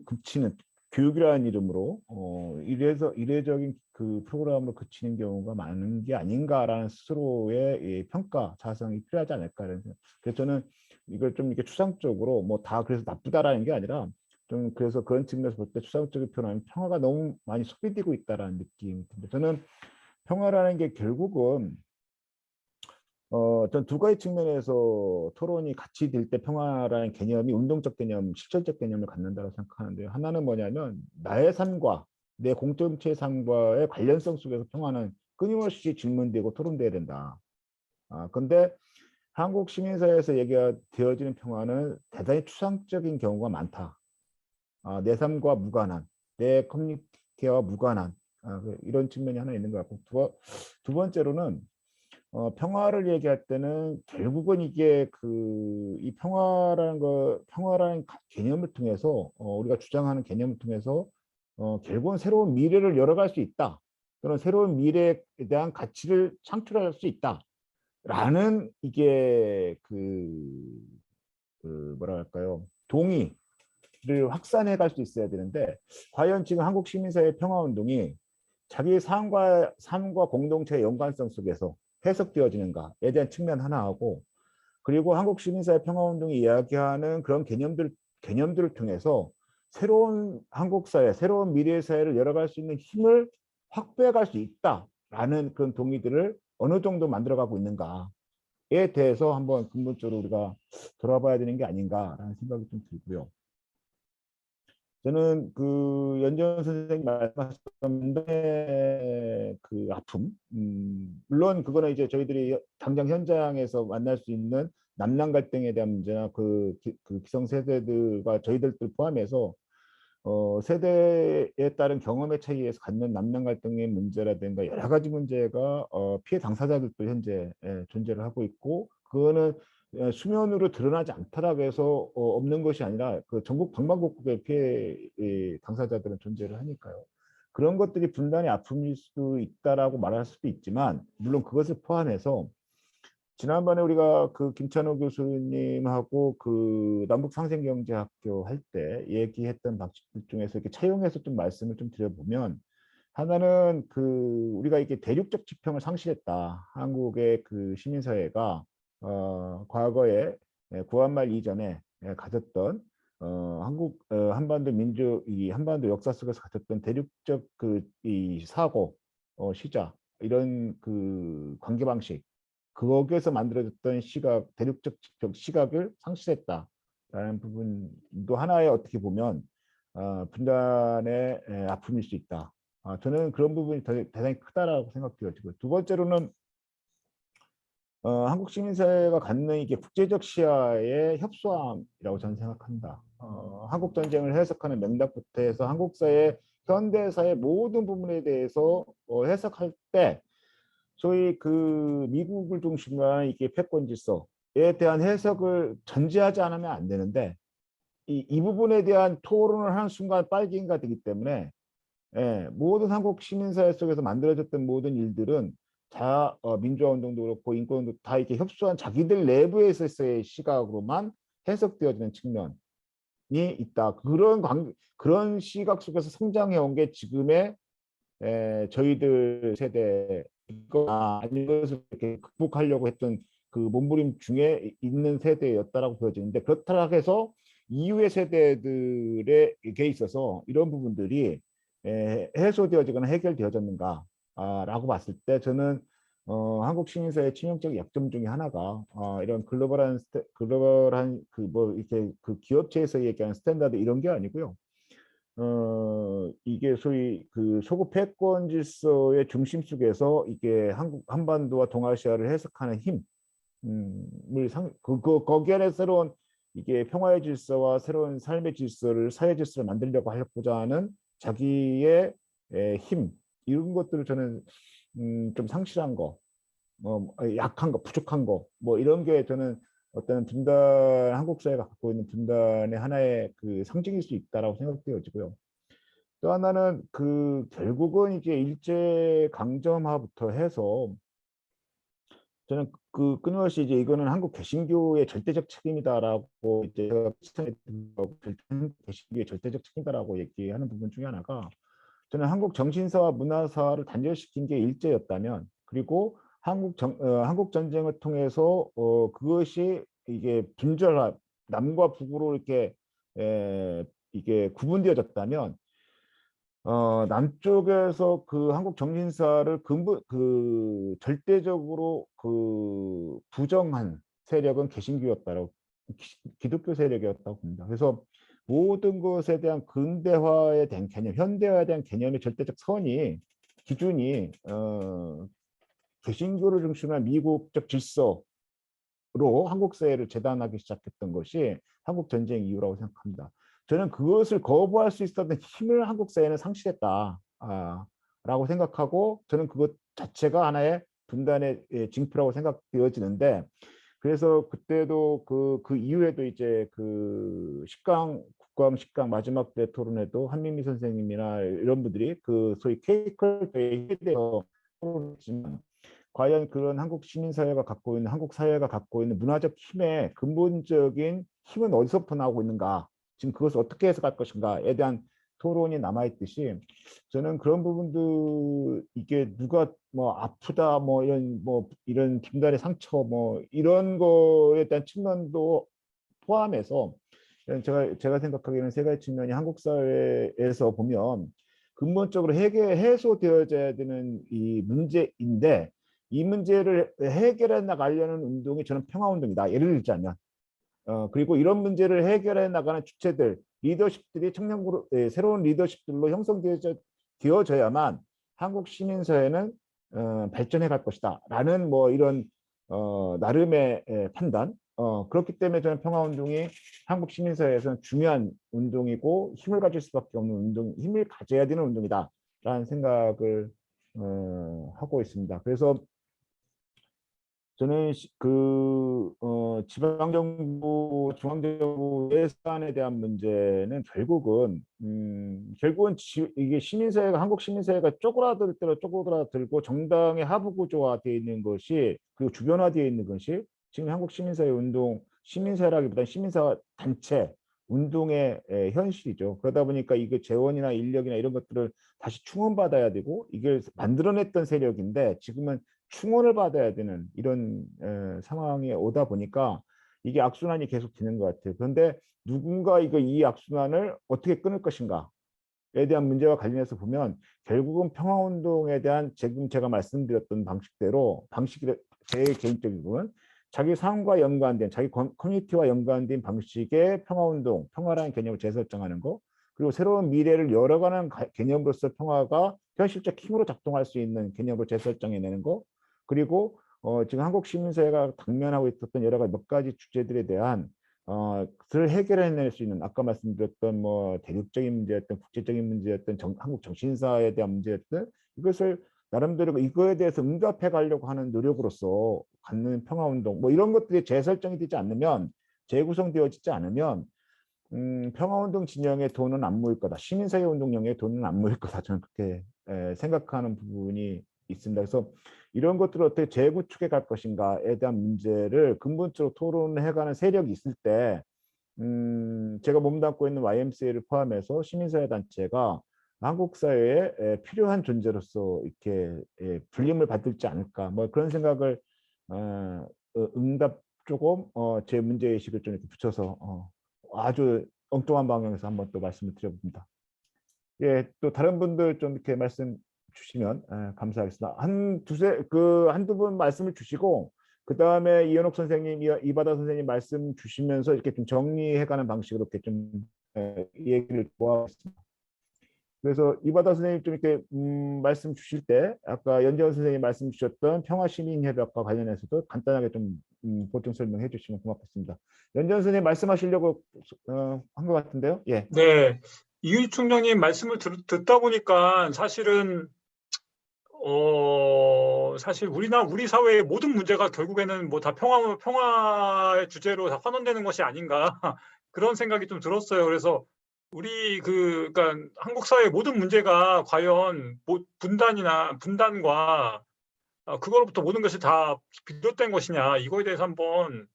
그치는 교육이라는 이름으로 이례적인 그 프로그램으로 그치는 경우가 많은 게 아닌가라는 스스로의 평가 자성이 필요하지 않을까라는 생각. 그래서 저는 이걸 좀 이렇게 추상적으로 뭐 다 그래서 나쁘다라는 게 아니라 좀 그래서 그런 측면에서 볼 때 추상적인 표현하면 평화가 너무 많이 소비되고 있다라는 느낌이 듭니다. 저는 평화라는 게 결국은 전 두 가지 측면에서 토론이 같이 될 때 평화라는 개념이 운동적 개념, 실천적 개념을 갖는다고 생각하는데요. 하나는 뭐냐면 나의 삶과 내 공동체의 삶과의 관련성 속에서 평화는 끊임없이 질문되고 토론돼야 된다. 근데 한국 시민사회에서 얘기가 되어지는 평화는 대단히 추상적인 경우가 많다. 내 삶과 무관한, 내 커뮤니티와 무관한 이런 측면이 하나 있는 것 같고 두 번째로는 평화를 얘기할 때는 결국은 이게 이 평화라는 개념을 통해서 우리가 주장하는 개념을 통해서 결국은 새로운 미래를 열어갈 수 있다. 또는 새로운 미래에 대한 가치를 창출할 수 있다라는 이게 뭐랄까요, 동의를 확산해 갈 수 있어야 되는데 과연 지금 한국 시민사회 평화운동이 자기 삶과 공동체의 연관성 속에서 해석되어지는가에 대한 측면 하나하고 그리고 한국 시민사회 평화운동이 이야기하는 그런 개념들을 통해서 새로운 한국 사회, 새로운 미래의 사회를 열어갈 수 있는 힘을 확보해 갈 수 있다라는 그런 동의들을 어느 정도 만들어가고 있는가에 대해서 한번 근본적으로 우리가 돌아봐야 되는 게 아닌가라는 생각이 좀 들고요. 저는 연재원 선생님 말씀하셨던 그 아픔, 물론 그거는 이제 저희들이 당장 현장에서 만날 수 있는 남남 갈등에 대한 문제나 그 기성세대들과 저희들을 포함해서 세대에 따른 경험의 차이에서 갖는 남남 갈등의 문제라든가 여러 가지 문제가 피해 당사자들도 현재 존재를 하고 있고 그거는 수면으로 드러나지 않다라고 해서 없는 것이 아니라 그 전국 방방곡곡의 피해 당사자들은 존재를 하니까요. 그런 것들이 분단의 아픔일 수도 있다라고 말할 수도 있지만 물론 그것을 포함해서 지난번에 우리가 김찬호 교수님하고 남북상생경제학교 할 때 얘기했던 방식들 중에서 이렇게 차용해서 좀 말씀을 좀 드려보면 하나는 우리가 이렇게 대륙적 지평을 상실했다. 한국의 시민사회가 과거에 구한말 이전에 가졌던 한반도 역사 속에서 가졌던 대륙적 이 사고 시작 이런 관계 방식 거기에서 만들어졌던 대륙적 시각을 상실했다라는 부분도 하나의 어떻게 보면 분단의 아픔일 수 있다. 저는 그런 부분이 대단히 크다라고 생각되어지고 두 번째로는 한국 시민사회가 갖는 이게 국제적 시야의 협소함이라고 저는 생각한다. 한국 전쟁을 해석하는 맥락부터 해서 한국 사회 현대사의 모든 부분에 대해서 해석할 때 소위 미국을 중심으로 하는 이게 패권 질서에 대한 해석을 전제하지 않으면 안 되는데 이 부분에 대한 토론을 하는 순간 빨갱이가 되기 때문에 모든 한국 시민사회 속에서 만들어졌던 모든 일들은 다 민주화 운동도 그렇고 인권운동 다 이렇게 협소한 자기들 내부에서의 시각으로만 해석되어지는 측면이 있다. 그런 시각 속에서 성장해 온 게 지금의 저희들 세대 이것을 이렇게 극복하려고 했던 몸부림 중에 있는 세대였다라고 보여지는데 그렇다고 해서 이후의 세대들에게 있어서 이런 부분들이 해소되어지거나 해결되어졌는가라고 봤을 때 저는 한국 시민사회의 치명적 약점 중에 하나가 이런 글로벌한 그 뭐 이렇게 그 기업체에서 얘기하는 스탠다드 이런 게 아니고요. 이게 소위 그 소급 패권 질서의 중심 속에서 이게 한반도와 동아시아를 해석하는 힘, 거기에 안에 새로운 이게 평화의 질서와 새로운 삶의 질서를 사회 질서를 만들려고 하고자 하는 자기의 힘 이런 것들을 저는 좀 상실한 거, 약한 거, 부족한 거, 뭐 이런 게 저는 어떤 분단 한국 사회가 갖고 있는 분단의 하나의 그 상징일 수 있다라고 생각되어지고요. 또 하나는 그 결국은 이제 일제 강점화부터 해서 저는 그 끊임없이 이제 이거는 한국 개신교의 절대적 책임이다라고 이제 제가 개신교의 절대적 책임이다라고 얘기하는 부분 중에 하나가 저는 한국 정신사와 문화사를 단절시킨 게 일제였다면 그리고 한국 전쟁을 통해서 그것이 이게 남과 북으로 이렇게 이게 구분되어졌다면 남쪽에서 그 한국 정신사를 절대적으로 그 부정한 세력은 개신교였다라고 기독교 세력이었다고 봅니다. 그래서 모든 것에 대한 근대화에 대한 개념, 현대화에 대한 개념의 절대적 기준이 개신교를 중심으로 한 미국적 질서로 한국 사회를 재단하기 시작했던 것이 한국 전쟁 이후라고 생각합니다. 저는 그것을 거부할 수 있었던 힘을 한국 사회는 상실했다 라고 생각하고 저는 그것 자체가 하나의 분단의 징표라고 생각되어지는데 그래서 그때도 그 이후에도 이제 그 국방 10강 마지막 때 토론에도 한민미 선생님이나 이런 분들이 그 소위 K컬트에 대해서 토론했지만 과연 그런 한국 시민사회가 갖고 있는 한국 사회가 갖고 있는 문화적 힘의 근본적인 힘은 어디서부터 나오고 있는가 지금 그것을 어떻게 해석할 것인가에 대한 토론이 남아있듯이 저는 그런 부분도 이게 누가 뭐 아프다 뭐 이런 빈단의 상처 뭐 이런 거에 대한 측면도 포함해서 제가 생각하기에는 세 가지 측면이 한국 사회에서 보면 근본적으로 해소되어져야 되는 이 문제인데 이 문제를 해결해 나가려는 운동이 저는 평화운동이다. 예를 들자면 그리고 이런 문제를 해결해 나가는 주체들, 리더십들이 새로운 리더십들로 형성되어져야만 한국 시민사회는 발전해 갈 것이다. 라는 뭐 이런 나름의 판단. 그렇기 때문에 저는 평화운동이 한국 시민사회에서는 중요한 운동이고 힘을 가질 수밖에 없는 힘을 가져야 되는 운동이다. 라는 생각을 하고 있습니다. 그래서 저는 지방정부, 중앙정부 예산에 대한 문제는 결국은 이게 한국 시민사회가 쪼그라들 대로 쪼그라들고 정당의 하부 구조화되어 있는 것이 그리고 주변화되어 있는 것이 지금 한국 시민사회 운동, 시민사회라기보다는 시민사회 단체 운동의 현실이죠. 그러다 보니까 이게 재원이나 인력이나 이런 것들을 다시 충원받아야 되고 이걸 만들어냈던 세력인데 지금은 충원을 받아야 되는 이런 상황에 오다 보니까 이게 악순환이 계속 되는 것 같아요. 그런데 누군가 이 악순환을 어떻게 끊을 것인가에 대한 문제와 관련해서 보면 결국은 평화운동에 대한 지금 제가 말씀드렸던 제 개인적인 부분 자기 삶과 연관된 자기 커뮤니티와 연관된 방식의 평화운동, 평화라는 개념을 재설정하는 거 그리고 새로운 미래를 열어가는 개념으로서 평화가 현실적 힘으로 작동할 수 있는 개념으로 재설정해내는 거 그리고 지금 한국 시민사회가 당면하고 있었던 여러 가지 몇 가지 주제들에 대한 그를 해결해낼 수 있는 아까 말씀드렸던 뭐 대륙적인 문제였던 국제적인 문제였던 한국 정신사에 대한 문제였던 이것을 나름대로 이거에 대해서 응답해 가려고 하는 노력으로서 갖는 평화운동 뭐 이런 것들이 재설정이 되지 않으면 재구성되어지지 않으면 평화운동 진영의 돈은 안 모일 거다. 시민사회 운동령의 돈은 안 모일 거다. 저는 그렇게 생각하는 부분이 있습니다. 그래서 이런 것들을 어떻게 재구축해 갈 것인가에 대한 문제를 근본적으로 토론을 해가는 세력이 있을 때 제가 몸담고 있는 YMCA를 포함해서 시민사회 단체가 한국 사회에 필요한 존재로서 이렇게 불림을 받을지 않을까 뭐 그런 생각을 응답 조금 제 문제의식을 좀 이렇게 붙여서 아주 엉뚱한 방향에서 한번 또 말씀을 드려봅니다. 예, 또 다른 분들 좀 이렇게 말씀 주시면 감사하겠습니다. 한두 분 말씀을 주시고 그 다음에 이현옥 선생님, 이바다 선생님 말씀 주시면서 이렇게 좀 정리해가는 방식으로 이렇게 좀 이 얘기를 보았습니다. 그래서 이바다 선생님 좀 이렇게 말씀 주실 때 아까 연재원 선생님 말씀 주셨던 평화시민협약과 관련해서도 간단하게 좀 보충 설명해 주시면 고맙겠습니다. 연재원 선생님 말씀하시려고 한 것 같은데요. 예. 네, 이윤희 총장님 말씀을 듣다 보니까 사실은 사실 우리 사회의 모든 문제가 결국에는 뭐 다 평화의 주제로 다 환원되는 것이 아닌가 그런 생각이 좀 들었어요. 그래서 우리 그러니까 한국 사회의 모든 문제가 과연 분단과 그거로부터 모든 것이 다 비롯된 것이냐 이거에 대해서 한번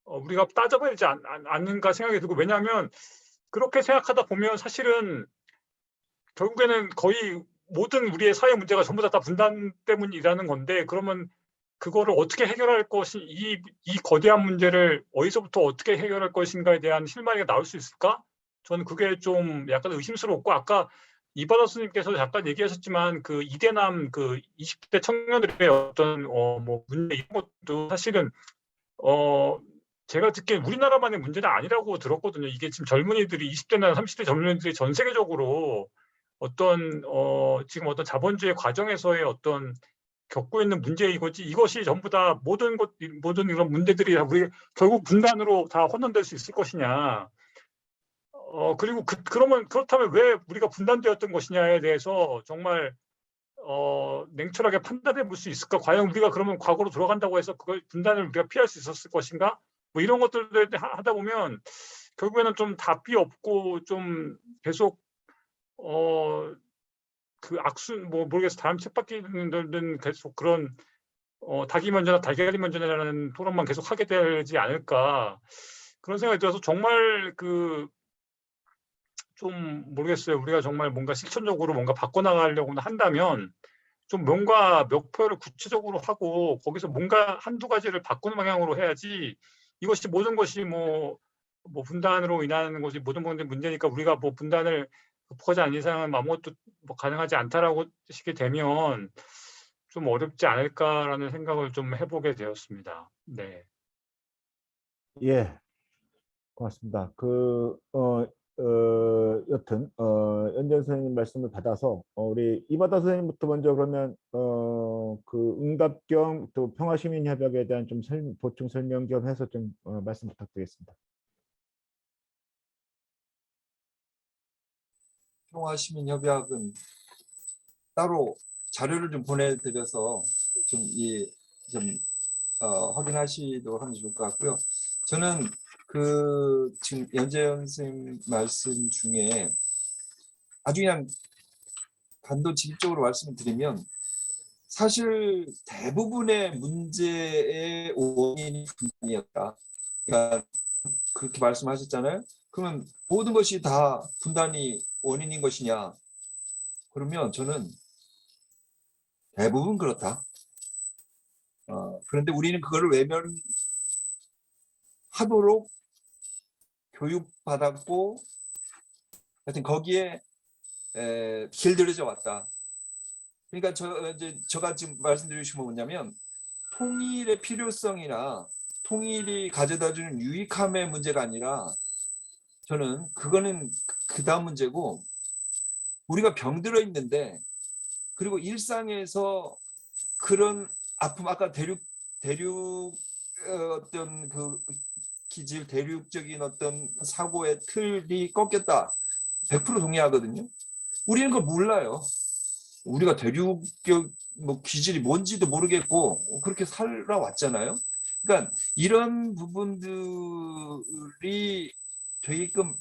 우리가 따져봐야 되지 않는가 생각이 들고, 왜냐하면 그렇게 생각하다 보면 사실은 결국에는 거의 모든 우리의 사회 문제가 전부 다 분단 때문이라는 건데, 그러면 그거를 어떻게 해결할 것이 이 거대한 문제를 어디서부터 어떻게 해결할 것인가에 대한 실마리가 나올 수 있을까? 저는 그게 좀 약간 의심스럽고, 아까 이바다 스님께서 잠깐 얘기하셨지만 그 이대남 그 20대 청년들의 어떤 뭐 문제 이런 것도 사실은 제가 듣기엔 우리나라만의 문제는 아니라고 들었거든요. 이게 지금 젊은이들이 20대나 30대 젊은이들이 전 세계적으로 어떤 지금 어떤 자본주의 과정에서의 어떤 겪고 있는 문제 이것이 전부 다 모든 이런 문제들이 다 우리 결국 분단으로 다 혼돈될 수 있을 것이냐. 그리고 그렇다면 왜 우리가 분단되었던 것이냐에 대해서 정말 냉철하게 판단해 볼 수 있을까? 과연 우리가 그러면 과거로 돌아간다고 해서 그걸 분단을 우리가 피할 수 있었을 것인가? 뭐 이런 것들을 하다 보면 결국에는 좀 답이 없고 좀 계속 그 모르겠어. 다음 쳇바퀴는 계속 그런 닭이 먼저나 달걀이 먼저냐라는 토론만 계속 하게 되지 않을까 그런 생각이 들어서 정말 좀 모르겠어요. 우리가 정말 뭔가 실천적으로 뭔가 바꿔나가려고 한다면 좀 뭔가 목표를 구체적으로 하고 거기서 뭔가 한두 가지를 바꾸는 방향으로 해야지, 이것이 모든 것이 뭐 분단으로 인한 것이 모든 문제니까 우리가 뭐 분단을 극복하지 않는 이상은 아무것도 뭐 가능하지 않다라고 하시게 되면 좀 어렵지 않을까라는 생각을 좀 해보게 되었습니다. 네. 예. 고맙습니다. 여튼 연재 선생님 말씀을 받아서 우리 이바다 선생님부터 먼저 그러면 그 응답 겸 또 평화시민협약에 대한 좀 보충 설명 겸 해서 좀 말씀 부탁드리겠습니다. 평화시민협약은 따로 자료를 좀 보내드려서 좀 확인하시도록 하면 좋을 것 같고요. 저는 지금 연재현 선생님 말씀 중에 아주 그냥 단도직입적으로 말씀드리면 사실 대부분의 문제의 원인이 분단이었다. 그러니까 그렇게 말씀하셨잖아요. 그러면 모든 것이 다 분단이 원인인 것이냐? 그러면 저는 대부분 그렇다. 그런데 우리는 그거를 외면하도록 교육받았고 하여튼 거기에 길들여져 왔다. 그러니까 제가 지금 말씀드리고 뭐냐면 통일의 필요성이나 통일이 가져다주는 유익함의 문제가 아니라 저는 그거는 그 다음 문제고, 우리가 병들어 있는데 그리고 일상에서 그런 아픔, 아까 대륙 어떤 그 기질 대륙적인 어떤 사고의 틀이 꺾였다 100% 동의하거든요. 우리는 그걸 몰라요. 우리가 대륙적 뭐 기질이 뭔지도 모르겠고 그렇게 살아왔잖아요. 그러니까 이런 부분들이 되게끔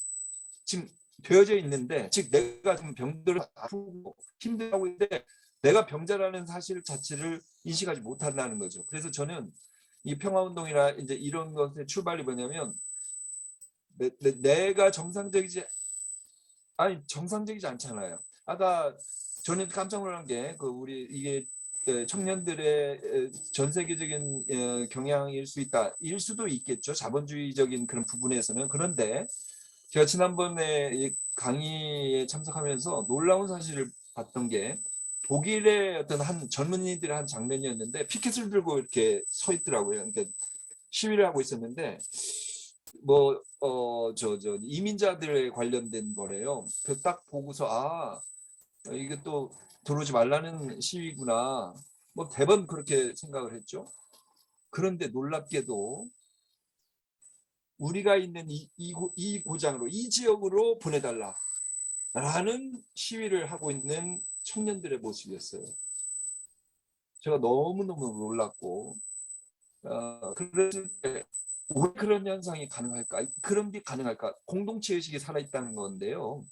지금 되어져 있는데, 즉 내가 지금 병들어 아프고 힘들고 있는데 내가 병자라는 사실 자체를 인식하지 못한다는 거죠. 그래서 저는 이 평화운동이나 이제 이런 것의 출발이 뭐냐면 내가 정상적이지 않잖아요. 아까 저는 깜짝 놀란 게 우리 이게 청년들의 전 세계적인 경향일 수 있다. 일 수도 있겠죠. 자본주의적인 그런 부분에서는. 그런데 제가 지난번에 강의에 참석하면서 놀라운 사실을 봤던 게 독일의 어떤 한 젊은이들의 한 장면이었는데 피켓을 들고 이렇게 서 있더라고요. 그러니까 시위를 하고 있었는데 뭐 이민자들에 관련된 거래요. 그 딱 보고서 이게 또 들어오지 말라는 시위구나. 뭐 대번 그렇게 생각을 했죠. 그런데 놀랍게도 우리가 있는 이 고장으로 이 지역으로 보내달라라는 시위를 하고 있는 청년들의 모습이었어요. 제가 너무너무 놀랐고 그랬을 때 왜 그런 현상이 가능할까? 그런 게 가능할까? 공동체 의식이 살아있다는 건데요.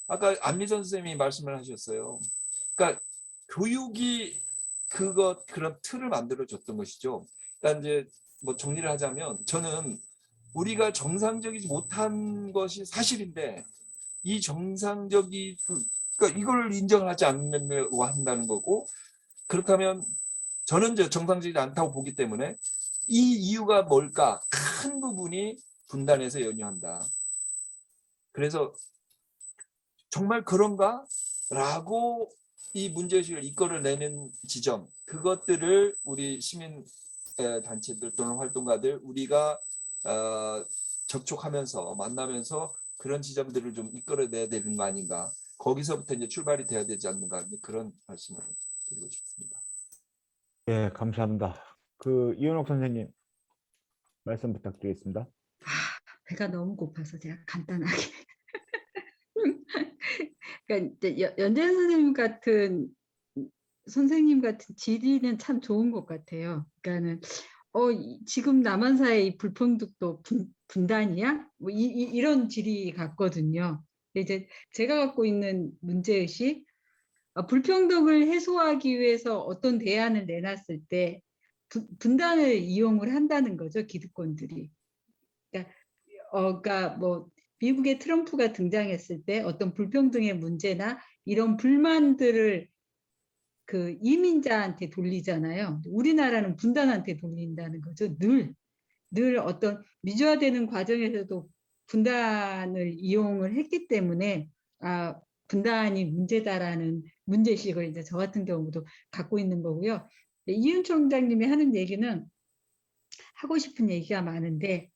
아까 안미선 선생님이 말씀을 하셨어요. 그러니까 교육이 그런 틀을 만들어줬던 것이죠. 그러니까 이제 뭐 정리를 하자면 저는 우리가 정상적이지 못한 것이 사실인데 이 정상적이 그러니까 이걸 인정하지 않으려고 한다는 거고 그렇다면 저는 이제 정상적이지 않다고 보기 때문에 이 이유가 뭘까? 큰 부분이 분단에서 연유한다. 그래서 정말 그런가? 라고 이 문제의식을 이끌어내는 지점, 그것들을 우리 시민 단체들 또는 활동가들 우리가 접촉하면서 만나면서 그런 지점들을 좀 이끌어내야 되는 거 아닌가. 거기서부터 이제 출발이 돼야 되지 않는가. 그런 말씀을 드리고 싶습니다. 예, 감사합니다. 이은옥 선생님 말씀 부탁드리겠습니다. 배가 너무 고파서 제가 간단하게. 그러니까 이제 연재현 선생님 같은 질의는 참 좋은 것 같아요. 그러니까는 지금 남한사회 이 불평등도 분단이야? 뭐 이런 질의 같거든요. 이제 제가 갖고 있는 문제의식, 불평등을 해소하기 위해서 어떤 대안을 내놨을 때 분단을 이용을 한다는 거죠, 기득권들이. 그러니까 뭐 미국의 트럼프가 등장했을 때 어떤 불평등의 문제나 이런 불만들을 그 이민자한테 돌리잖아요. 우리나라는 분단한테 돌린다는 거죠. 늘 어떤 민주화되는 과정에서도 분단을 이용을 했기 때문에 분단이 문제다라는 문제의식을 이제 저 같은 경우도 갖고 있는 거고요. 이윤 총장님이 하는 얘기는 하고 싶은 얘기가 많은데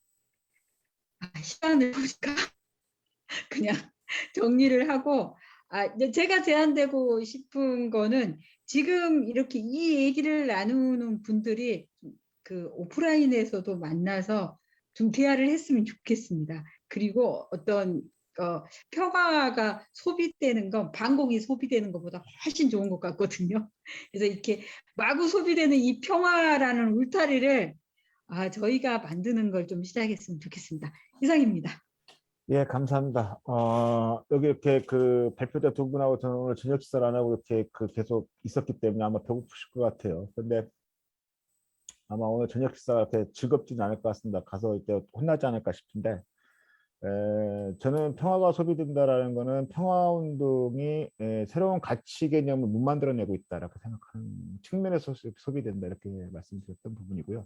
시간을 보니까 그냥 정리를 하고 제가 제안되고 싶은 거는 지금 이렇게 이 얘기를 나누는 분들이 그 오프라인에서도 만나서 좀 대화를 했으면 좋겠습니다. 그리고 어떤 평화가 소비되는 건 반공이 소비되는 것보다 훨씬 좋은 것 같거든요. 그래서 이렇게 마구 소비되는 이 평화라는 울타리를 저희가 만드는 걸 좀 시작했으면 좋겠습니다. 이상입니다. 예, 감사합니다. 여기 이렇게 발표자 두 분하고 저는 오늘 저녁 식사를 안 하고 이렇게 계속 있었기 때문에 아마 배고프실 것 같아요. 근데 아마 오늘 저녁 식사가 그렇게 즐겁지는 않을 것 같습니다. 가서 이제 혼나지 않을까 싶은데, 저는 평화가 소비된다라는 거는 평화운동이 새로운 가치 개념을 못 만들어내고 있다라고 생각하는 측면에서 소비된다 이렇게 말씀드렸던 부분이고요.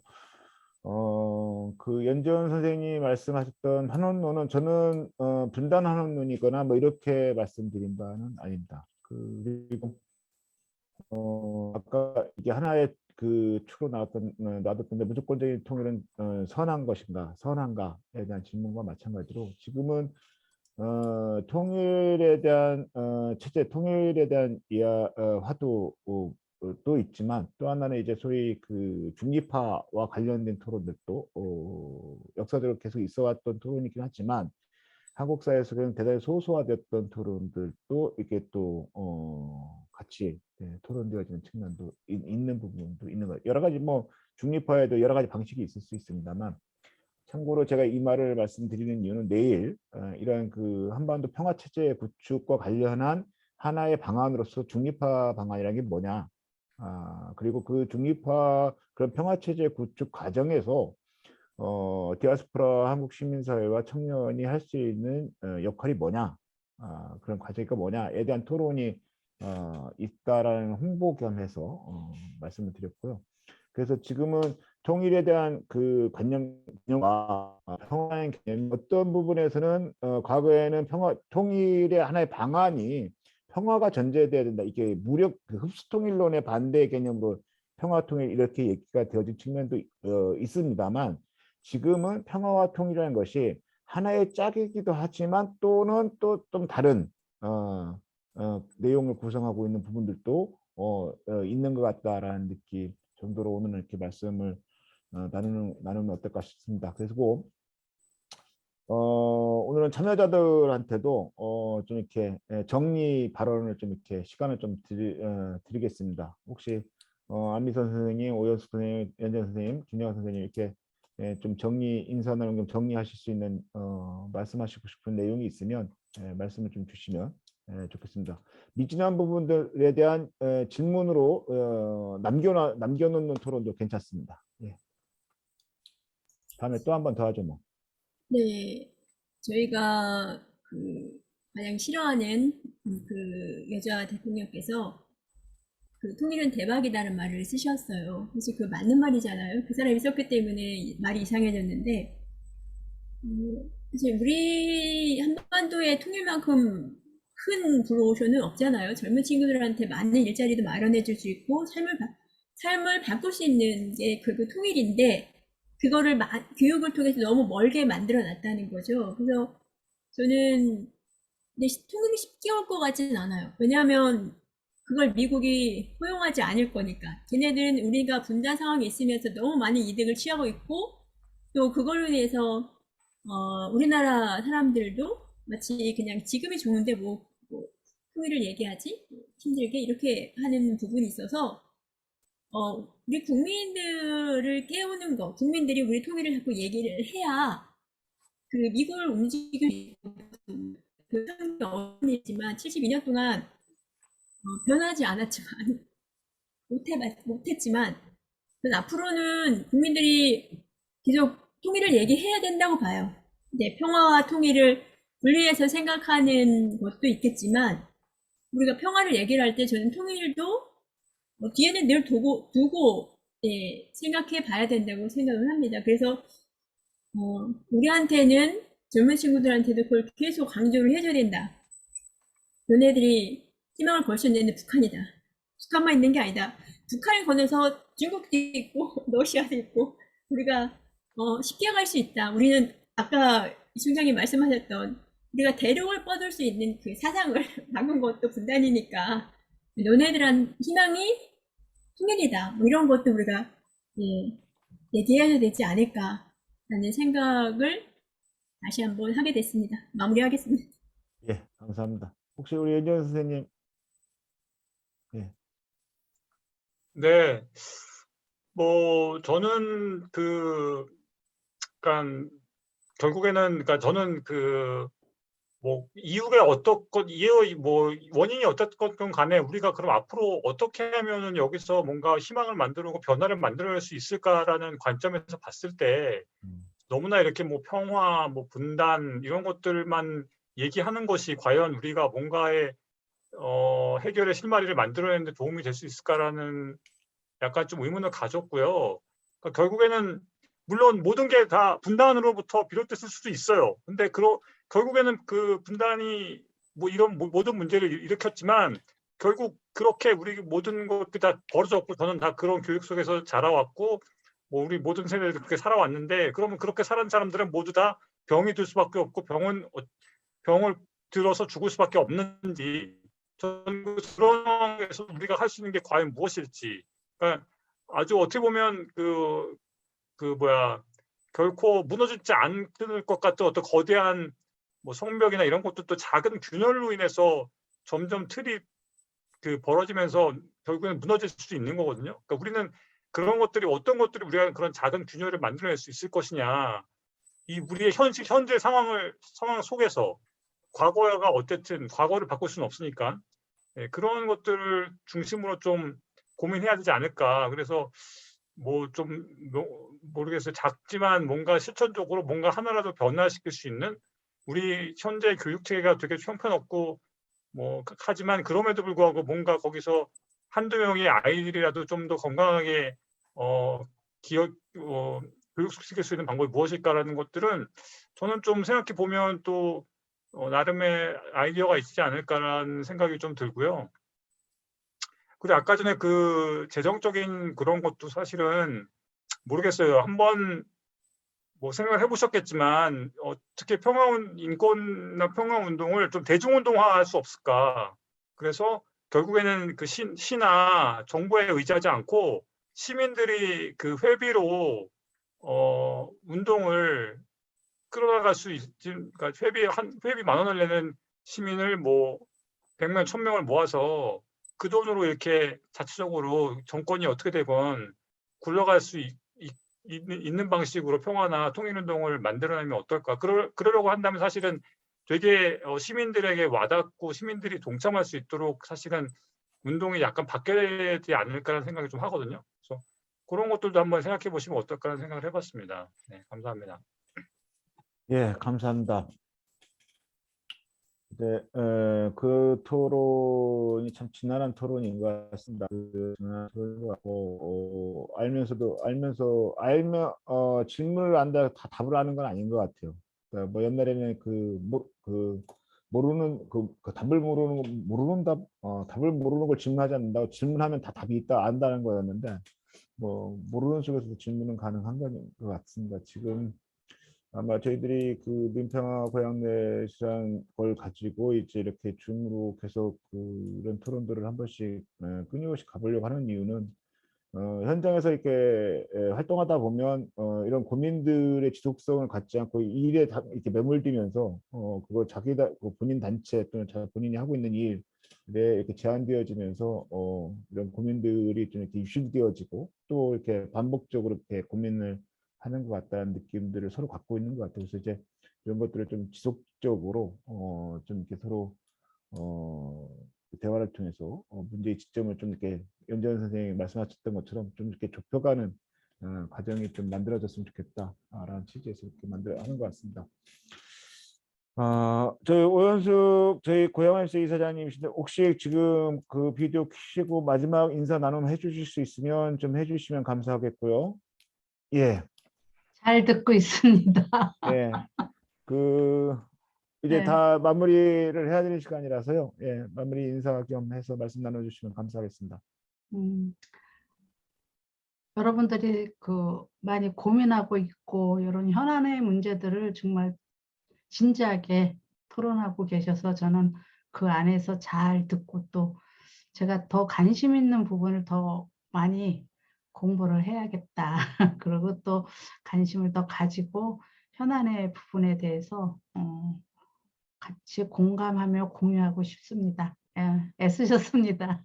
연재원 선생님이 말씀하셨던 한원론은 저는 분단 한원론이거나 뭐 이렇게 말씀드린 바는 아닙니다. 그리고 아까 이게 하나의 축으로 나왔던데 무조건적인 통일은 선한 것인가, 선한가에 대한 질문과 마찬가지로 지금은 통일에 대한 체제, 통일에 대한 화두도 있지만 또 하나는 이제 소위 중립화와 관련된 토론들도 역사적으로 계속 있어왔던 토론이긴 하지만 한국 사회에서는 대단히 소소화됐던 토론들도 이게 또 같이 토론되어지는 측면도 있는 부분도 있는 거예요. 여러 가지 뭐 중립화에도 여러 가지 방식이 있을 수 있습니다만 참고로 제가 이 말을 말씀드리는 이유는 내일 이런 한반도 평화 체제 구축과 관련한 하나의 방안으로서 중립화 방안이라는 게 뭐냐, 그리고 그 중립화 그런 평화 체제 구축 과정에서 디아스포라 한국 시민사회와 청년이 할 수 있는 역할이 뭐냐, 그런 과제가 뭐냐에 대한 토론이 있다라는 홍보 겸해서 말씀을 드렸고요. 그래서 지금은 통일에 대한 관념과 평화의 개념 어떤 부분에서는 과거에는 통일의 하나의 방안이 평화가 전제돼야 된다. 이게 무력 그 흡수 통일론의 반대 개념으로 평화 통일 이렇게 얘기가 되어진 측면도 있습니다만 지금은 평화와 통일이라는 것이 하나의 짝이기도 하지만 또는 또 좀 다른 내용을 구성하고 있는 부분들도 있는 것 같다라는 느낌 정도로 오늘 이렇게 말씀을 나누면 어떨까 싶습니다. 그리고 오늘은 참여자들한테도 좀 이렇게 정리 발언을 좀 이렇게 시간을 좀 드리겠습니다. 혹시 안미선 선생님, 오연수 선생님, 연정 선생님, 김영환 선생님 이렇게 좀 인사나눔 좀 정리하실 수 있는 말씀하시고 싶은 내용이 있으면 말씀을 좀 주시면 좋겠습니다. 미진한 부분들에 대한 질문으로 남겨놓는 토론도 괜찮습니다. 예. 다음에 또 한 번 더 하죠 뭐. 네, 저희가 그 가장 싫어하는 그 여자 대통령께서 그 통일은 대박이다는 말을 쓰셨어요. 사실 그 맞는 말이잖아요. 그 사람이 썼기 때문에 말이 이상해졌는데, 사실 우리 한반도의 통일만큼 큰 브로셔는 없잖아요. 젊은 친구들한테 많은 일자리도 마련해 줄 수 있고, 삶을 바꿀 수 있는 게 결국 통일인데, 그거를 교육을 통해서 너무 멀게 만들어 놨다는 거죠. 그래서 저는 근데 통일이 쉽게 올 것 같지는 않아요. 왜냐하면 그걸 미국이 허용하지 않을 거니까. 걔네들은 우리가 분단 상황에 있으면서 너무 많은 이득을 취하고 있고 또 그걸로 인해서 우리나라 사람들도 마치 그냥 지금이 좋은데 뭐 통일을 얘기하지? 힘들게 이렇게 하는 부분이 있어서 우리 국민들을 깨우는 거, 국민들이 우리 통일을 자꾸 얘기를 해야 그 미국을 움직일 그 상황이 어렵지만 72년 동안 변하지 않았지만 못했지만 저는 앞으로는 국민들이 계속 통일을 얘기해야 된다고 봐요. 네, 평화와 통일을 분리해서 생각하는 것도 있겠지만 우리가 평화를 얘기를 할 때 저는 통일도 뒤에는 늘 두고 예, 생각해 봐야 된다고 생각을 합니다. 그래서 우리한테는 젊은 친구들한테도 그걸 계속 강조를 해줘야 된다. 너네들이 희망을 걸 수 있는 북한이다. 북한만 있는 게 아니다. 북한을 건너서 중국도 있고 러시아도 있고 우리가 쉽게 갈 수 있다. 우리는 아까 이 총장님 말씀하셨던 우리가 대륙을 뻗을 수 있는 그 사상을 바꾼 것도 분단이니까 너네들한 희망이 통일이다. 뭐 이런 것도 우리가 얘기해야 되지 않을까라는 생각을 다시 한번 하게 됐습니다. 마무리하겠습니다. 예, 감사합니다. 혹시 우리 연정 선생님. 예. 네, 뭐 저는 그러니까 결국에는 그러니까 저는 뭐 이유가 어떻건 뭐 원인이 어떻건 간에 우리가 그럼 앞으로 어떻게 하면은 여기서 뭔가 희망을 만들고 변화를 만들어낼 수 있을까라는 관점에서 봤을 때 너무나 이렇게 뭐 평화, 뭐 분단 이런 것들만 얘기하는 것이 과연 우리가 뭔가의 해결의 실마리를 만들어내는 데 도움이 될 수 있을까라는 약간 좀 의문을 가졌고요. 그러니까 결국에는 물론 모든 게 다 분단으로부터 비롯됐을 수도 있어요. 근데 결국에는 그 분단이 뭐 이런 모든 문제를 일으켰지만 결국 그렇게 우리 모든 것들이 다 벌어졌고 저는 다 그런 교육 속에서 자라왔고 뭐 우리 모든 세대들이 그렇게 살아왔는데 그러면 그렇게 살은 사람들은 모두 다 병이 들 수밖에 없고 병을 들어서 죽을 수밖에 없는지 저는 그런 상황에서 우리가 할 수 있는 게 과연 무엇일지 그러니까 아주 어떻게 보면 결코 무너지지 않을 것 같은 어떤 거대한 뭐 성벽이나 이런 것도 또 작은 균열로 인해서 점점 틀이 벌어지면서 결국에는 무너질 수 있는 거거든요. 그러니까 우리는 그런 것들이 어떤 것들이 우리가 그런 작은 균열을 만들어낼 수 있을 것이냐. 이 우리의 현재 상황 속에서 과거가 어쨌든 과거를 바꿀 수는 없으니까 그런 것들을 중심으로 좀 고민해야 되지 않을까. 그래서 뭐 좀 모르겠어요. 작지만 뭔가 실천적으로 뭔가 하나라도 변화시킬 수 있는 우리 현재 교육 체계가 되게 형편없고 뭐 하지만 그럼에도 불구하고 뭔가 거기서 한두 명의 아이들이라도 좀 더 건강하게 교육시킬 수 있는 방법이 무엇일까라는 것들은 저는 좀 생각해 보면 또 나름의 아이디어가 있지 않을까라는 생각이 좀 들고요. 그리고 아까 전에 그 재정적인 그런 것도 사실은 모르겠어요. 한번 뭐 생각을 해보셨겠지만 어떻게 인권이나 평화운동을 좀 대중운동화할 수 없을까? 그래서 결국에는 그 시나 정부에 의지하지 않고 시민들이 그 회비로 운동을 끌어나갈 수 그러니까 회비 10,000원을 내는 시민을 뭐 100명, 1000명을 모아서 그 돈으로 이렇게 자체적으로 정권이 어떻게 되건 굴러갈 수 있는 방식으로 평화나 통일운동을 만들어내면 어떨까? 그러려고 한다면 사실은 되게 시민들에게 와닿고 시민들이 동참할 수 있도록 사실은 운동이 약간 바뀌어야 되지 않을까라는 생각이 좀 하거든요. 그래서 그런 것들도 한번 생각해 보시면 어떨까라는 생각을 해봤습니다. 네, 감사합니다. 예, 감사합니다. 네, 그 토론이 참 지난한 토론인 것 같습니다. 지난한 토론인 것 같고, 질문을 안다 다 답을 하는 건 아닌 것 같아요. 그러니까 뭐 옛날에는 모르는 답을 모르는 걸 질문하지 않는다고 질문하면 다 답이 있다 안다는 거였는데, 뭐 모르는 속에서 질문은 가능한 것 같습니다. 지금 아마 저희들이 그 민평화 고향넷이라는 걸 가지고 이제 이렇게 줌으로 계속 이런 토론들을 한 번씩 끊임없이 가보려고 하는 이유는 현장에서 이렇게 활동하다 보면 이런 고민들의 지속성을 갖지 않고 이 일에 이렇게 매몰되면서 그거 그 본인 단체 또는 본인이 하고 있는 일에 이렇게 제한되어지면서 이런 고민들이 좀 이렇게 이슈되어지고 또 이렇게 반복적으로 이렇게 고민을 하는 것 같다는 느낌들을 서로 갖고 있는 것 같아요. 그래서 이제 이런 것들을 좀 지속적으로 좀 이렇게 서로 대화를 통해서 문제의 지점을 좀 이렇게 연재원 선생님이 말씀하셨던 것처럼 좀 이렇게 좁혀가는 과정이 좀 만들어졌으면 좋겠다라는 취지에서 이렇게 하는 것 같습니다. 저희 오현숙 저희 고양시 이사장님이신데 혹시 지금 그 비디오 켜시고 마지막 인사 나눔 해주실 수 있으면 좀 해주시면 감사하겠고요. 예, 잘 듣고 있습니다. 예, 이제 네. 다 마무리를 해야 되는 시간이라서요. 예, 마무리 인사 겸 해서 말씀 나눠주시면 감사하겠습니다. 여러분들이 많이 고민하고 있고 이런 현안의 문제들을 정말 진지하게 토론하고 계셔서 저는 그 안에서 잘 듣고 또 제가 더 관심 있는 부분을 더 많이 공부를 해야겠다. 그리고 또 관심을 더 가지고 현안의 부분에 대해서 같이 공감하며 공유하고 싶습니다. 예, 애쓰셨습니다.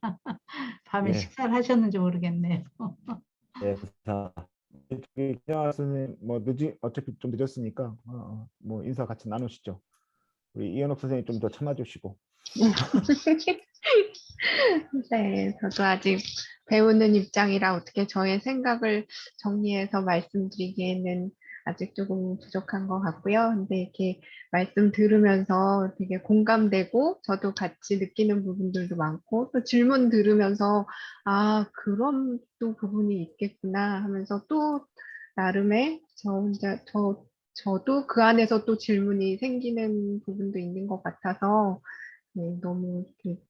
밤에 예, 식사를 하셨는지 모르겠네요. 예, 자, 김영하 선생님 어차피 좀 늦었으니까 뭐 인사 같이 나누시죠. 우리 이현옥 선생님 좀 더 참아주시고. 네, 저도 아직 배우는 입장이라 어떻게 저의 생각을 정리해서 말씀드리기에는 아직 조금 부족한 것 같고요. 근데 이렇게 말씀 들으면서 되게 공감되고 저도 같이 느끼는 부분들도 많고 또 질문 들으면서 아, 그런 또 부분이 있겠구나 하면서 또 나름의 저도 그 안에서 또 질문이 생기는 부분도 있는 것 같아서 네, 너무 이렇게